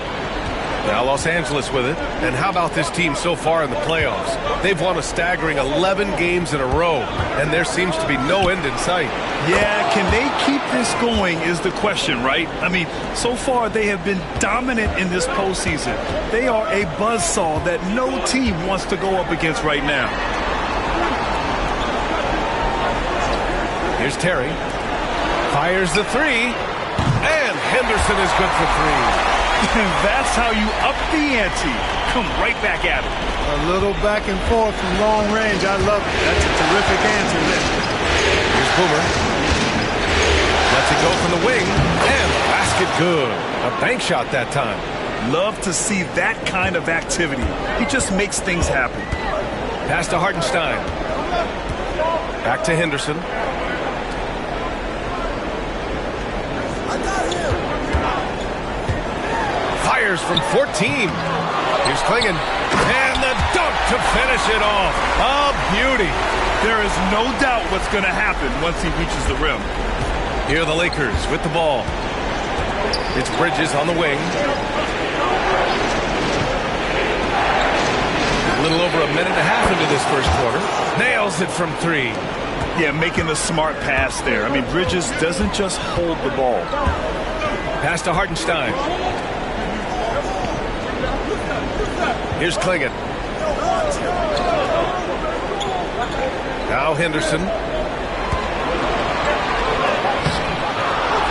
[SPEAKER 12] Now Los Angeles with it. And how about this team so far in the playoffs? They've won a staggering 11 games in a row, and there seems to be no end in sight.
[SPEAKER 13] Yeah, can they keep this going is the question, right? I mean, so far they have been dominant in this postseason. They are a buzzsaw that no team wants to go up against right now.
[SPEAKER 12] Here's Terry. Fires the 3. And Henderson is good for 3.
[SPEAKER 13] That's how you up the ante. Come right back at it.
[SPEAKER 6] A little back and forth from long range. I love it. That's a terrific answer there.
[SPEAKER 12] Here's Boomer. Lets it go from the wing. And the basket good. A bank shot that time.
[SPEAKER 13] Love to see that kind of activity. He just makes things happen.
[SPEAKER 12] Pass to Hartenstein. Back to Henderson. Fires from 14. Here's Klingon. And the dunk to finish it off. A beauty.
[SPEAKER 13] There is no doubt what's going to happen once he reaches the rim.
[SPEAKER 12] Here are the Lakers with the ball. It's Bridges on the wing. A little over a minute and a half into this first quarter. Nails it from 3.
[SPEAKER 13] Yeah, making the smart pass there. I mean, Bridges doesn't just hold the ball.
[SPEAKER 12] Pass to Hartenstein. Here's Klingon. Now Henderson.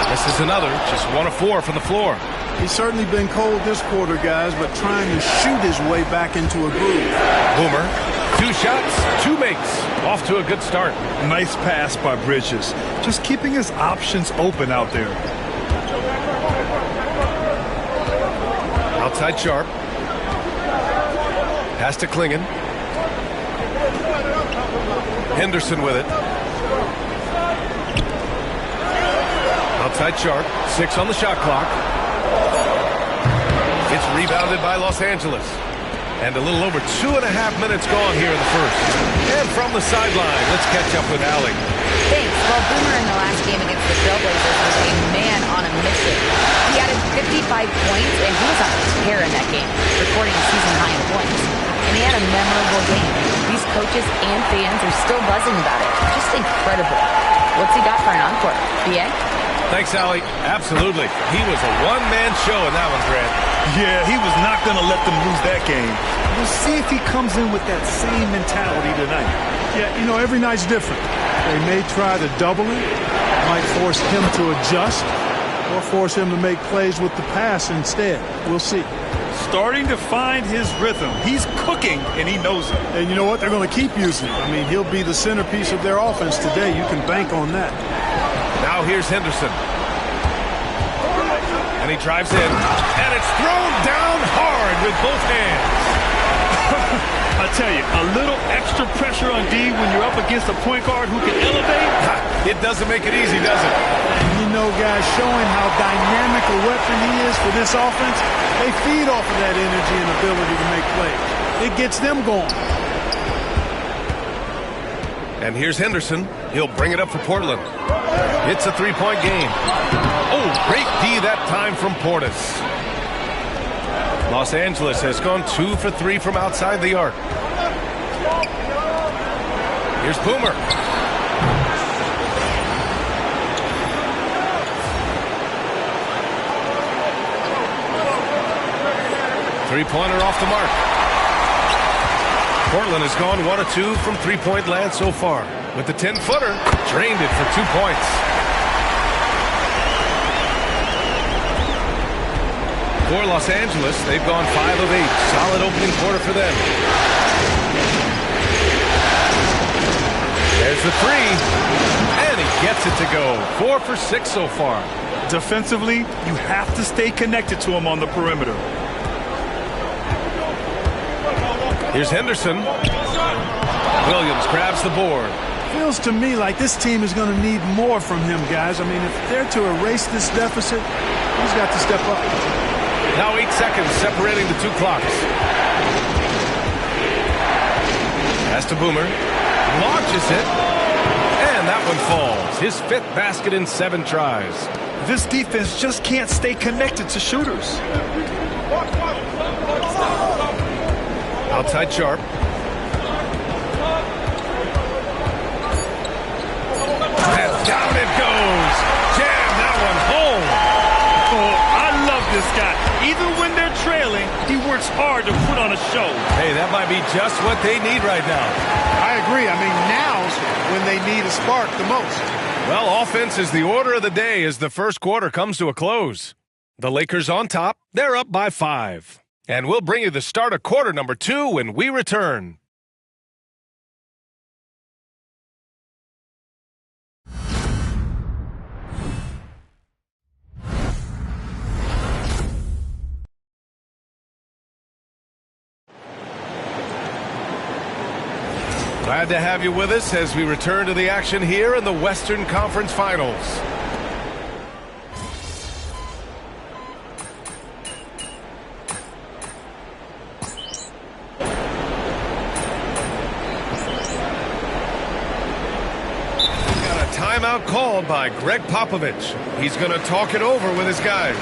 [SPEAKER 12] This is another, just 1 of 4 from the floor.
[SPEAKER 6] He's certainly been cold this quarter, guys, but trying to shoot his way back into a groove.
[SPEAKER 12] Boomer, 2 shots, 2 makes. Off to a good start.
[SPEAKER 13] Nice pass by Bridges. Just keeping his options open out there.
[SPEAKER 12] Outside Sharp. Pass to Klingon. Henderson with it. Outside Sharp. 6 on the shot clock. It's rebounded by Los Angeles. And a little over 2.5 minutes gone here in the first. And from the sideline, let's catch up with Allie.
[SPEAKER 15] Thanks. Well, Boomer in the last game against the Trailblazers was a man on a mission. He added 55 points, and he was on a tear in that game, recording a season high in points. And he had a memorable game. These coaches and fans are still buzzing about it. Just incredible. What's he got for an encore? BA?
[SPEAKER 12] Thanks, Allie. Absolutely. He was a one-man show in that one, Grant.
[SPEAKER 13] Yeah, he was not going to let them lose that game. We'll see if he comes in with that same mentality tonight.
[SPEAKER 2] Yeah, you know, every night's different. They may try to double him, might force him to adjust, or force him to make plays with the pass instead. We'll see.
[SPEAKER 13] Starting to find his rhythm. He's cooking, and he knows it.
[SPEAKER 2] And you know what? They're going to keep using him. I mean, he'll be the centerpiece of their offense today. You can bank on that.
[SPEAKER 12] Now here's Henderson. And he drives in. And it's thrown down hard with both hands.
[SPEAKER 13] I tell you, a little extra pressure on D when you're up against a point guard who can elevate.
[SPEAKER 12] It doesn't make it easy, does it?
[SPEAKER 2] And you know, guys, showing how dynamic a weapon he is for this offense, they feed off of that energy and ability to make plays. It gets them going.
[SPEAKER 12] And here's Henderson. He'll bring it up for Portland. It's a three-point game. Oh, great D that time from Portis. Los Angeles has gone 2 for 3 from outside the arc. Here's Boomer. Three-pointer off the mark. Portland has gone 1 of 2 from three-point land so far. With the 10-footer, drained it for 2 points. For Los Angeles, they've gone 5 of 8. Solid opening quarter for them. There's the three. And he gets it to go. 4 for 6 so far.
[SPEAKER 13] Defensively, you have to stay connected to him on the perimeter.
[SPEAKER 12] Here's Henderson. Williams grabs the board.
[SPEAKER 2] Feels to me like this team is going to need more from him, guys. I mean, if they're to erase this deficit, he's got to step up.
[SPEAKER 12] Now 8 seconds separating the 2 clocks. Pass to Boomer. Launches it. And that one falls. His 5th basket in 7 tries.
[SPEAKER 13] This defense just can't stay connected to shooters.
[SPEAKER 12] Outside Sharp. And down it goes. Jam that one home.
[SPEAKER 13] Oh, I love this guy. Even when they're trailing, he works hard to put on a show.
[SPEAKER 12] Hey, that might be just what they need right now.
[SPEAKER 6] I agree. I mean, now's when they need a spark the most.
[SPEAKER 12] Well, offense is the order of the day as the first quarter comes to a close. The Lakers on top. They're up by 5. And we'll bring you the start of quarter number 2 when we return. Glad to have you with us as we return to the action here in the Western Conference Finals. Timeout called by Greg Popovich. He's going to talk it over with his guys.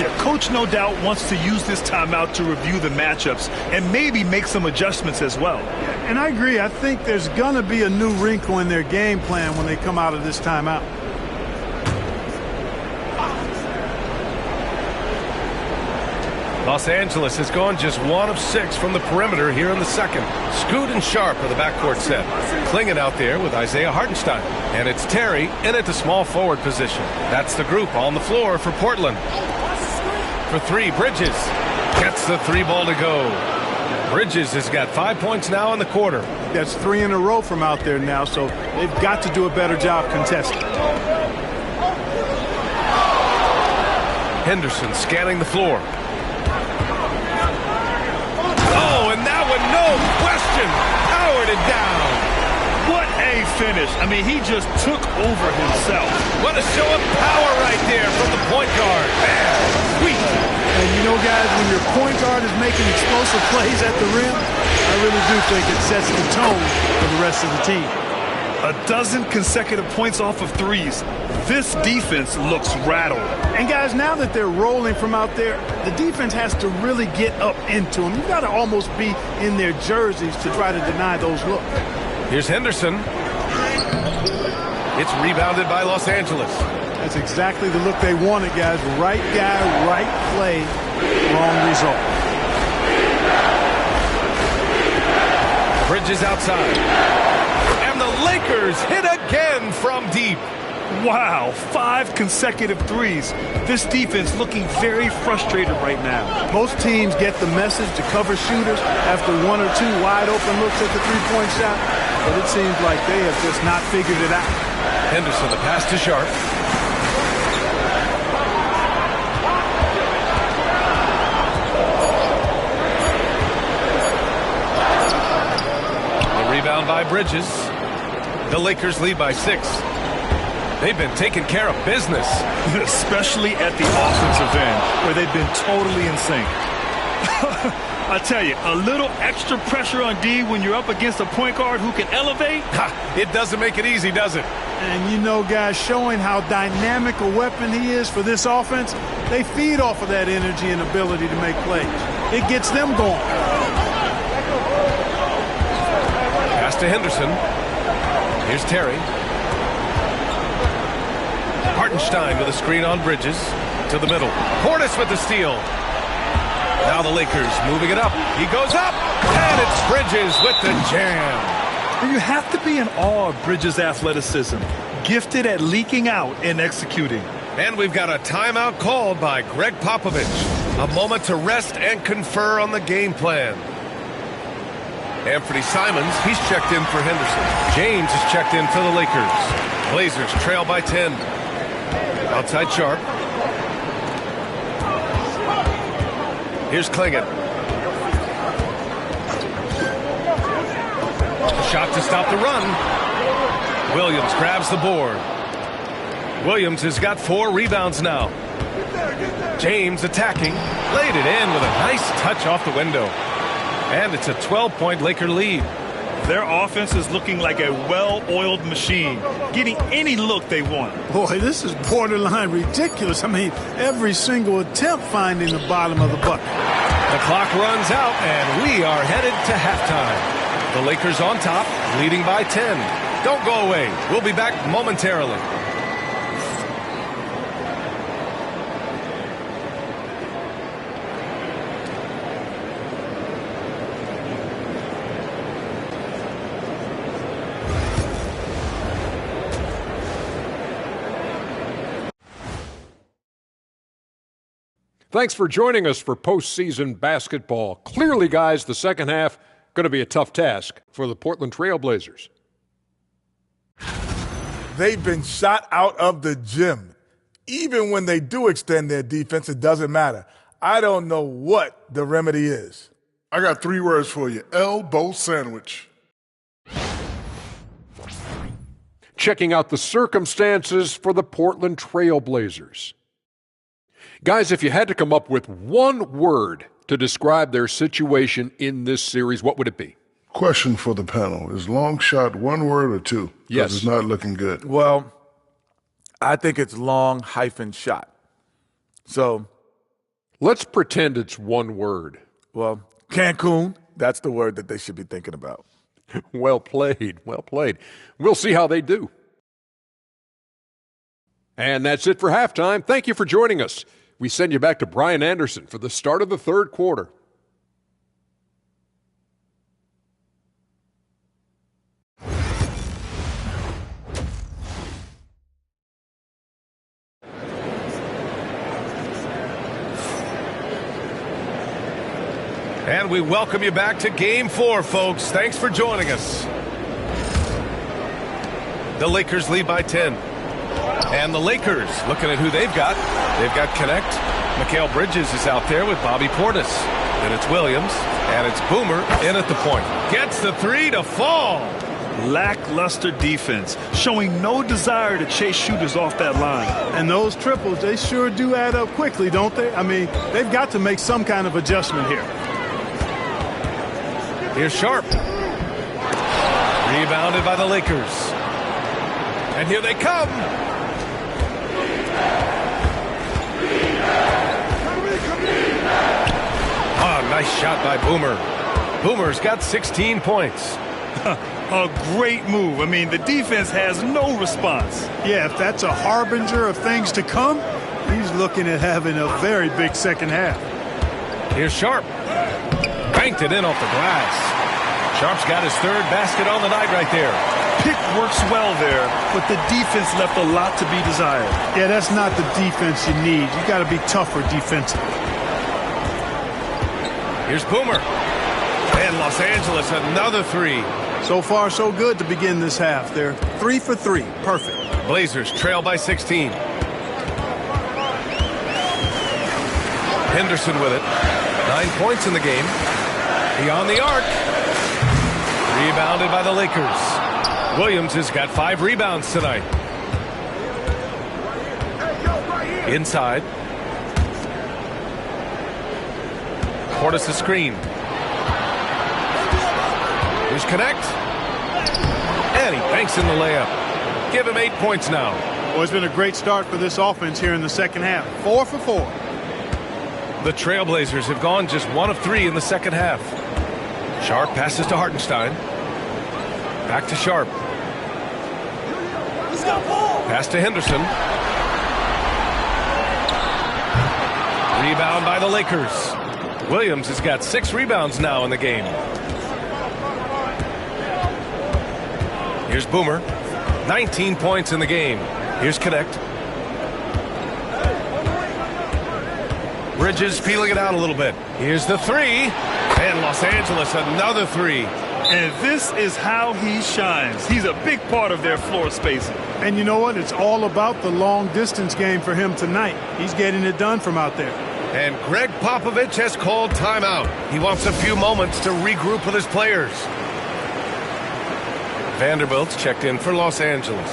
[SPEAKER 13] Yeah, Coach no doubt wants to use this timeout to review the matchups and maybe make some adjustments as well.
[SPEAKER 2] And I agree. I think there's going to be a new wrinkle in their game plan when they come out of this timeout.
[SPEAKER 12] Los Angeles has gone just 1 of 6 from the perimeter here in the second. Scoot and Sharp are the backcourt set. Klingin out there with Isaiah Hartenstein. And it's Terry in at the small forward position. That's the group on the floor for Portland. For 3, Bridges gets the 3 ball to go. Bridges has got 5 points now in the quarter.
[SPEAKER 2] That's 3 in a row from out there now, so they've got to do a better job contesting.
[SPEAKER 12] Henderson scanning the floor. Oh, and that one, no question, powered it down.
[SPEAKER 13] finish. I mean, he just took over himself.
[SPEAKER 12] What a show of power right there from the point guard. Man, sweet.
[SPEAKER 2] And you know, guys, when your point guard is making explosive plays at the rim, I really do think it sets the tone for the rest of the team.
[SPEAKER 13] 12 consecutive points off of threes. This defense looks rattled.
[SPEAKER 2] And guys, now that they're rolling from out there, the defense has to really get up into them. You've got to almost be in their jerseys to try to deny those looks.
[SPEAKER 12] Here's Henderson. It's rebounded by Los Angeles.
[SPEAKER 2] That's exactly the look they wanted, guys. Right guy, right play, wrong result.
[SPEAKER 12] Bridges outside. And the Lakers hit again from deep.
[SPEAKER 13] Wow, 5 consecutive threes. This defense looking very frustrated right now.
[SPEAKER 2] Most teams get the message to cover shooters after 1 or 2 wide open looks at the three-point shot, but it seems like they have just not figured it out.
[SPEAKER 12] Henderson, the pass to Sharp. The rebound by Bridges. The Lakers lead by 6. They've been taking care of business.
[SPEAKER 13] Especially at the offensive end, where they've been totally in sync. I tell you, a little extra pressure on D when you're up against a point guard who can elevate.
[SPEAKER 12] It doesn't make it easy, does it?
[SPEAKER 2] And you know, guys, showing how dynamic a weapon he is for this offense, they feed off of that energy and ability to make plays. It gets them going.
[SPEAKER 12] Pass to Henderson. Here's Terry. Hartenstein with a screen on Bridges to the middle. Portis with the steal. Now the Lakers moving it up. He goes up, and it's Bridges with the jam.
[SPEAKER 13] You have to be in awe of Bridges' athleticism, gifted at leaking out and executing.
[SPEAKER 12] And we've got a timeout called by Greg Popovich. A moment to rest and confer on the game plan. Anthony Simons, he's checked in for Henderson. James is checked in for the Lakers. Blazers trail by 10. Outside Sharp. Here's Clingan. A shot to stop the run. Williams grabs the board. Williams has got 4 rebounds now. James attacking. Laid it in with a nice touch off the window. And it's a 12-point Laker lead.
[SPEAKER 13] Their offense is looking like a well-oiled machine, getting any look they want.
[SPEAKER 2] Boy, this is borderline ridiculous. I mean, every single attempt finding the bottom of the bucket.
[SPEAKER 12] The clock runs out, and we are headed to halftime. The Lakers on top, leading by 10. Don't go away. We'll be back momentarily.
[SPEAKER 8] Thanks for joining us for postseason basketball. Clearly, guys, the second half going to be a tough task for the Portland Trail Blazers.
[SPEAKER 9] They've been shot out of the gym. Even when they do extend their defense, it doesn't matter. I don't know what the remedy is.
[SPEAKER 10] I got 3 words for you. Elbow sandwich.
[SPEAKER 8] Checking out the circumstances for the Portland Trail Blazers. Guys, if you had to come up with one word to describe their situation in this series, what would it be?
[SPEAKER 10] Question for the panel. Is long shot 1 word or 2?
[SPEAKER 8] Yes.
[SPEAKER 10] It's not looking good.
[SPEAKER 9] Well, I think it's long hyphen shot. So
[SPEAKER 8] let's pretend it's 1 word.
[SPEAKER 9] Well, Cancun, that's the word that they should be thinking about.
[SPEAKER 8] Well played. Well played. We'll see how they do. And that's it for halftime. Thank you for joining us. We send you back to Brian Anderson for the start of the third quarter.
[SPEAKER 12] And we welcome you back to Game 4, folks. Thanks for joining us. The Lakers lead by 10. And the Lakers, looking at who they've got. They've got Connect. Mikal Bridges is out there with Bobby Portis. Then it's Williams, and it's Boomer in at the point. Gets the 3 to fall.
[SPEAKER 13] Lackluster defense, showing no desire to chase shooters off that line.
[SPEAKER 2] And those triples, they sure do add up quickly, don't they? I mean, they've got to make some kind of adjustment here.
[SPEAKER 12] Here's Sharp. Rebounded by the Lakers. And here they come. Oh, nice shot by Boomer. Boomer's got 16 points.
[SPEAKER 13] A great move. I mean, the defense has no response.
[SPEAKER 2] Yeah, if that's a harbinger of things to come, he's looking at having a very big second half.
[SPEAKER 12] Here's Sharp. Banked it in off the glass. Sharp's got his third basket on the night right there.
[SPEAKER 13] Pick works well there, but the defense left a lot to be desired.
[SPEAKER 2] Yeah, that's not the defense you need. You got to be tougher defensively.
[SPEAKER 12] Here's Boomer. And Los Angeles, another three.
[SPEAKER 2] So far, so good to begin this half. They're 3 for 3. Perfect.
[SPEAKER 12] Blazers trail by 16. Henderson with it. 9 points in the game. Beyond the arc. Rebounded by the Lakers. Williams has got 5 rebounds tonight. Inside. Portis' screen. Here's Connect. And he banks in the layup. Give him 8 points now.
[SPEAKER 2] Well, it's been a great start for this offense here in the second half. 4 for 4.
[SPEAKER 12] The Trailblazers have gone just 1 of 3 in the second half. Sharp passes to Hartenstein. Back to Sharp. Pass to Henderson. Rebound by the Lakers. Williams has got 6 rebounds now in the game. Here's Boomer. 19 points in the game. Here's Connect. Bridges peeling it out a little bit. Here's the three. And Los Angeles, another three.
[SPEAKER 13] And this is how he shines. He's a big part of their floor spacing.
[SPEAKER 2] And you know what? It's all about the long distance game for him tonight. He's getting it done from out there.
[SPEAKER 12] And Greg Popovich has called timeout. He wants a few moments to regroup with his players. Vanderbilt's checked in for Los Angeles.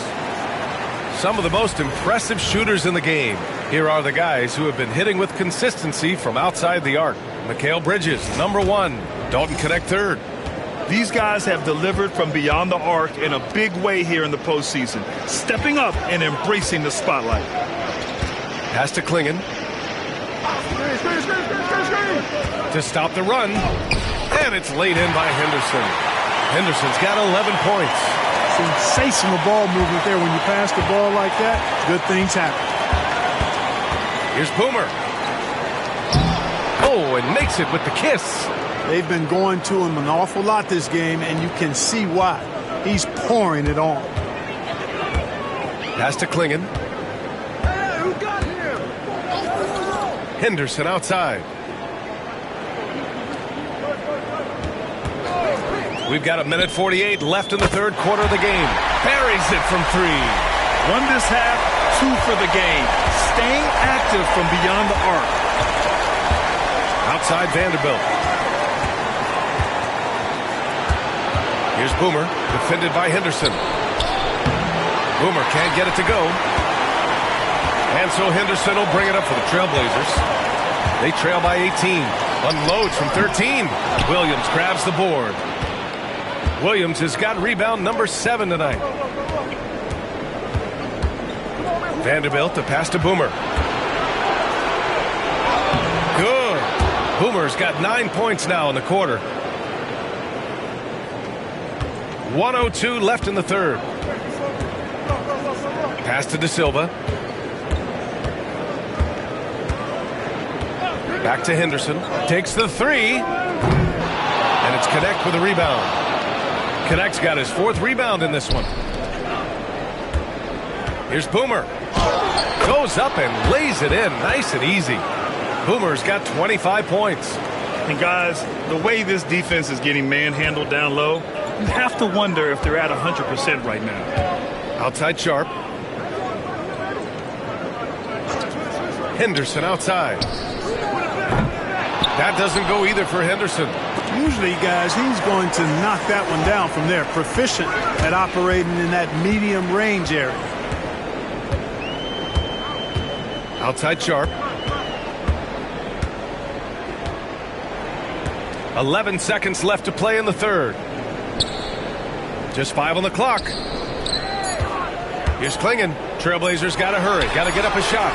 [SPEAKER 12] Some of the most impressive shooters in the game. Here are the guys who have been hitting with consistency from outside the arc. Mikal Bridges, number 1. Dalton Connect, 3rd.
[SPEAKER 13] These guys have delivered from beyond the arc in a big way here in the postseason, stepping up and embracing the spotlight.
[SPEAKER 12] Pass to Klingon. To stop the run. And it's laid in by Henderson. Henderson's got 11 points.
[SPEAKER 2] Sensational ball movement there. When you pass the ball like that, good things happen.
[SPEAKER 12] Here's Boomer. Oh, and makes it with the kiss.
[SPEAKER 2] They've been going to him an awful lot this game, and you can see why. He's pouring it on.
[SPEAKER 12] Pass to Klingon.
[SPEAKER 16] Hey, who got him?
[SPEAKER 12] Henderson outside. We've got 1:48 left in the third quarter of the game. Buries it from 3.
[SPEAKER 13] Won this half, 2 for the game. Staying active from beyond the arc.
[SPEAKER 12] Outside Vanderbilt. Here's Boomer, defended by Henderson. Boomer can't get it to go. And so Henderson will bring it up for the Trailblazers. They trail by 18. Unloads from 13. Williams grabs the board. Williams has got rebound number 7 tonight. Vanderbilt to pass to Boomer. Good. Boomer's got 9 points now in the quarter. 1:02 left in the third. Pass to De Silva. Back to Henderson. Takes the 3. And it's Connect with a rebound. Connect's got his 4th rebound in this one. Here's Boomer. Goes up and lays it in nice and easy. Boomer's got 25 points.
[SPEAKER 13] And guys, the way this defense is getting manhandled down low, you have to wonder if they're at 100% right now.
[SPEAKER 12] Outside Sharp. Henderson outside. That doesn't go either for Henderson.
[SPEAKER 2] Usually, guys, he's going to knock that one down from there. Proficient at operating in that medium range area.
[SPEAKER 12] Outside Sharp. 11 seconds left to play in the third. Just 5 on the clock. Here's Klingon. Trailblazers got to hurry. Got to get up a shot.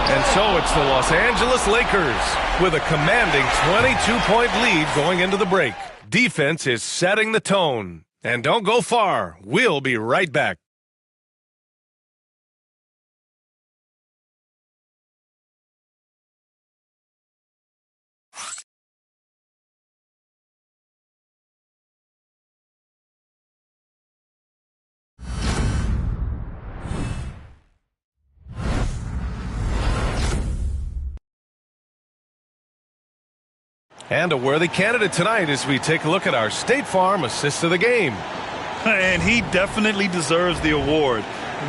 [SPEAKER 12] And so it's the Los Angeles Lakers with a commanding 22-point lead going into the break. Defense is setting the tone. And don't go far. We'll be right back. And a worthy candidate tonight as we take a look at our State Farm assist of the game.
[SPEAKER 13] And he definitely deserves the award.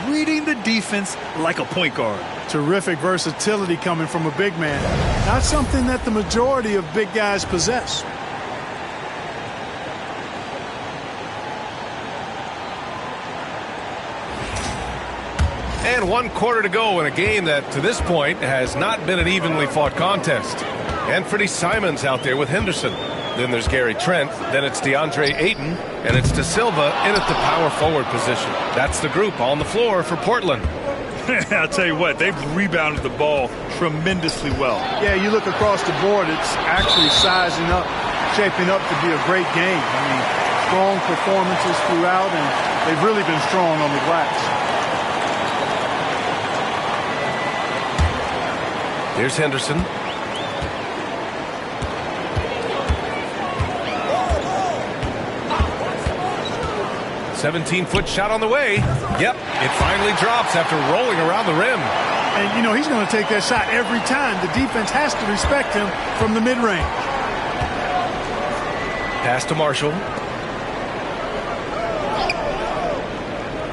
[SPEAKER 13] Reading the defense like a point guard.
[SPEAKER 2] Terrific versatility coming from a big man. Not something that the majority of big guys possess.
[SPEAKER 12] And 1 quarter to go in a game that, to this point, has not been an evenly fought contest. Anthony Simons out there with Henderson. Then there's Gary Trent. Then it's DeAndre Ayton. And it's De Silva in at the power forward position. That's the group on the floor for Portland.
[SPEAKER 13] I'll tell you what, they've rebounded the ball tremendously well.
[SPEAKER 2] Yeah, you look across the board, it's actually sizing up, shaping up to be a great game. I mean, strong performances throughout, and they've really been strong on the glass.
[SPEAKER 12] Here's Henderson. 17-foot shot on the way. Yep, it finally drops after rolling around the rim.
[SPEAKER 2] And, you know, he's going to take that shot every time. The defense has to respect him from the mid-range.
[SPEAKER 12] Pass to Marshall.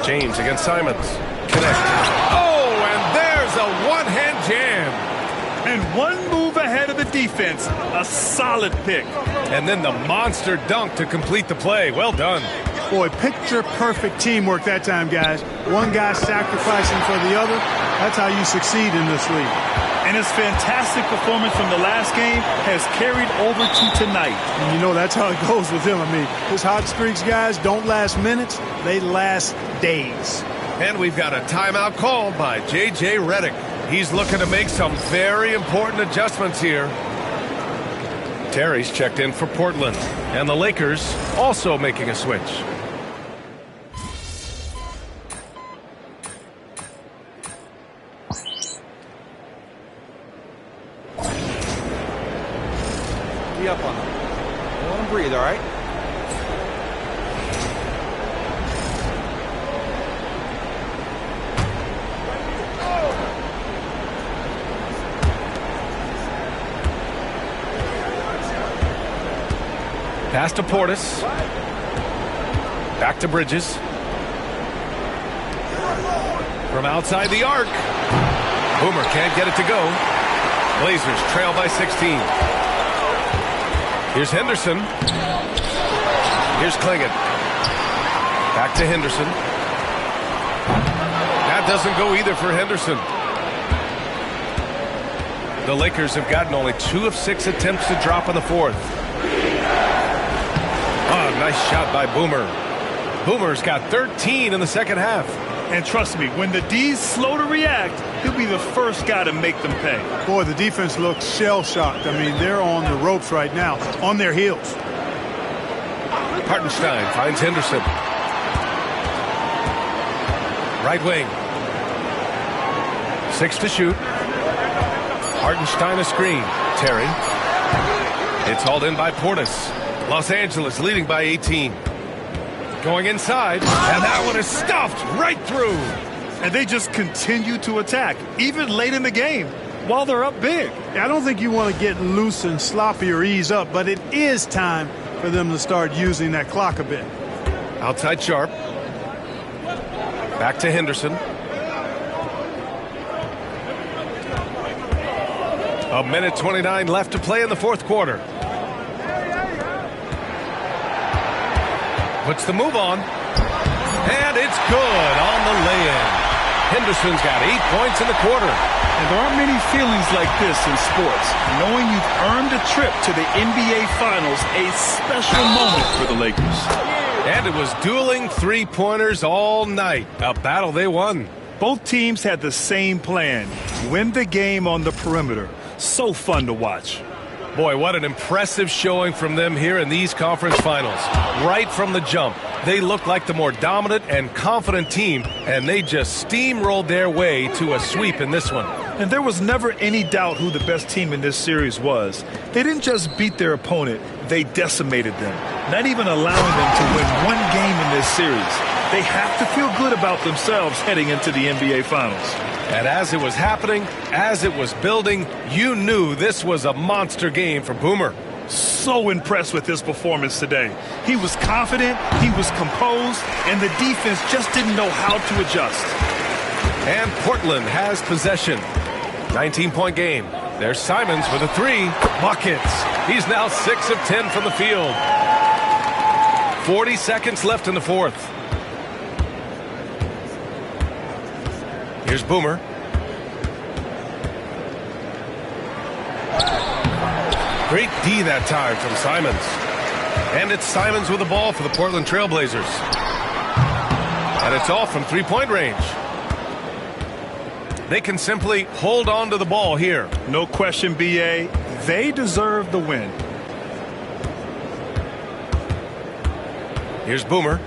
[SPEAKER 12] James against Simons. Connect. Oh, and there's a one-hand jam.
[SPEAKER 13] And one move ahead of the defense. A solid pick.
[SPEAKER 12] And then the monster dunk to complete the play. Well done.
[SPEAKER 2] Boy, picture-perfect teamwork that time, guys. One guy sacrificing for the other. That's how you succeed in this league.
[SPEAKER 13] And his fantastic performance from the last game has carried over to tonight.
[SPEAKER 2] And you know, that's how it goes with him. I mean, his hot streaks, guys, don't last minutes. They last days.
[SPEAKER 12] And we've got a timeout called by J.J. Redick. He's looking to make some very important adjustments here. Terry's checked in for Portland. And the Lakers also making a switch.
[SPEAKER 18] Be up on them. Let them breathe, all right?
[SPEAKER 12] Pass to Portis. Back to Bridges. From outside the arc. Boomer can't get it to go. Blazers trail by 16. Here's Henderson. Here's Klingon. Back to Henderson. That doesn't go either for Henderson. The Lakers have gotten only 2 of 6 attempts to drop in the fourth. Oh, nice shot by Boomer. Boomer's got 13 in the second half.
[SPEAKER 13] And trust me, when the D's slow to react, he'll be the first guy to make them pay.
[SPEAKER 2] Boy, the defense looks shell-shocked. I mean, they're on the ropes right now, on their heels.
[SPEAKER 12] Hartenstein finds Henderson. Right wing. 6 to shoot. Hartenstein a screen. Terry. It's hauled in by Portis. Los Angeles leading by 18. Going inside, and that one is stuffed right through.
[SPEAKER 13] And they just continue to attack, even late in the game, while they're up big.
[SPEAKER 2] I don't think you want to get loose and sloppy or ease up, but it is time for them to start using that clock a bit.
[SPEAKER 12] Outside Sharp. Back to Henderson. A minute 29 left to play in the fourth quarter. Puts the move on. And it's good on the lay-in. Henderson's got 8 points in the quarter.
[SPEAKER 13] And there aren't many feelings like this in sports. Knowing you've earned a trip to the NBA Finals, a special moment for the Lakers.
[SPEAKER 12] And it was dueling three-pointers all night. A battle they won.
[SPEAKER 13] Both teams had the same plan. Win the game on the perimeter. So fun to watch.
[SPEAKER 12] Boy, what an impressive showing from them here in these conference finals. Right from the jump, they looked like the more dominant and confident team, and they just steamrolled their way to a sweep in this one.
[SPEAKER 13] And there was never any doubt who the best team in this series was. They didn't just beat their opponent, they decimated them, not even allowing them to win one game in this series. They have to feel good about themselves heading into the NBA Finals.
[SPEAKER 12] And as it was happening, as it was building, you knew this was a monster game for Boomer.
[SPEAKER 13] So impressed with his performance today. He was confident, he was composed, and the defense just didn't know how to adjust.
[SPEAKER 12] And Portland has possession. 19-point game. There's Simons with a three. Buckets. He's now 6 of 10 from the field. 40 seconds left in the fourth. Here's Boomer. Great D that time from Simons. And it's Simons with the ball for the Portland Trailblazers. And it's off from three-point range. They can simply hold on to the ball here.
[SPEAKER 13] No question, B.A. They deserve the win.
[SPEAKER 12] Here's Boomer.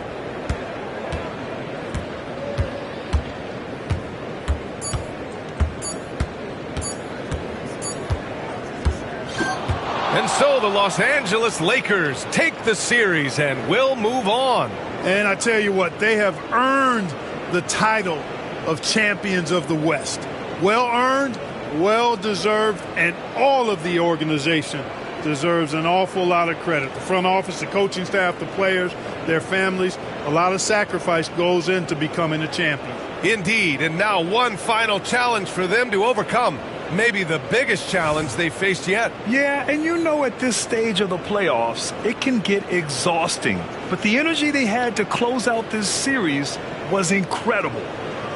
[SPEAKER 12] And so the Los Angeles Lakers take the series and will move on.
[SPEAKER 2] And I tell you what, they have earned the title of champions of the West. Well earned, well deserved, and all of the organization deserves an awful lot of credit. The front office, the coaching staff, the players, their families, a lot of sacrifice goes into becoming a champion.
[SPEAKER 12] Indeed, and now one final challenge for them to overcome. Maybe the biggest challenge they've faced yet.
[SPEAKER 13] Yeah, and you know at this stage of the playoffs, it can get exhausting. But the energy they had to close out this series was incredible.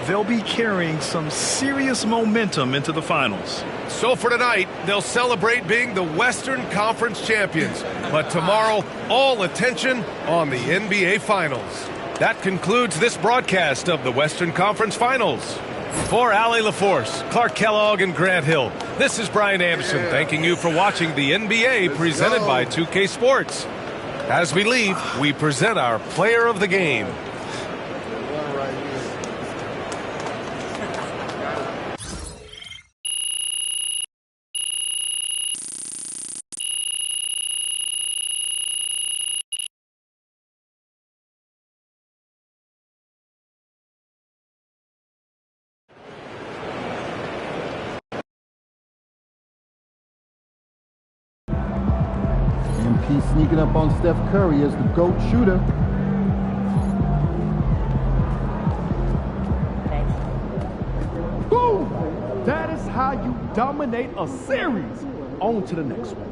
[SPEAKER 13] They'll be carrying some serious momentum into the finals.
[SPEAKER 12] So for tonight, they'll celebrate being the Western Conference champions. But tomorrow, all attention on the NBA Finals. That concludes this broadcast of the Western Conference Finals. For Allie LaForce, Clark Kellogg, and Grant Hill, this is Brian Anderson thanking you for watching the NBA presented by 2K Sports. As we leave, we present our player of the game.
[SPEAKER 19] He's sneaking up on Steph Curry as the GOAT shooter.
[SPEAKER 20] Boom! That is how you dominate a series. On to the next one.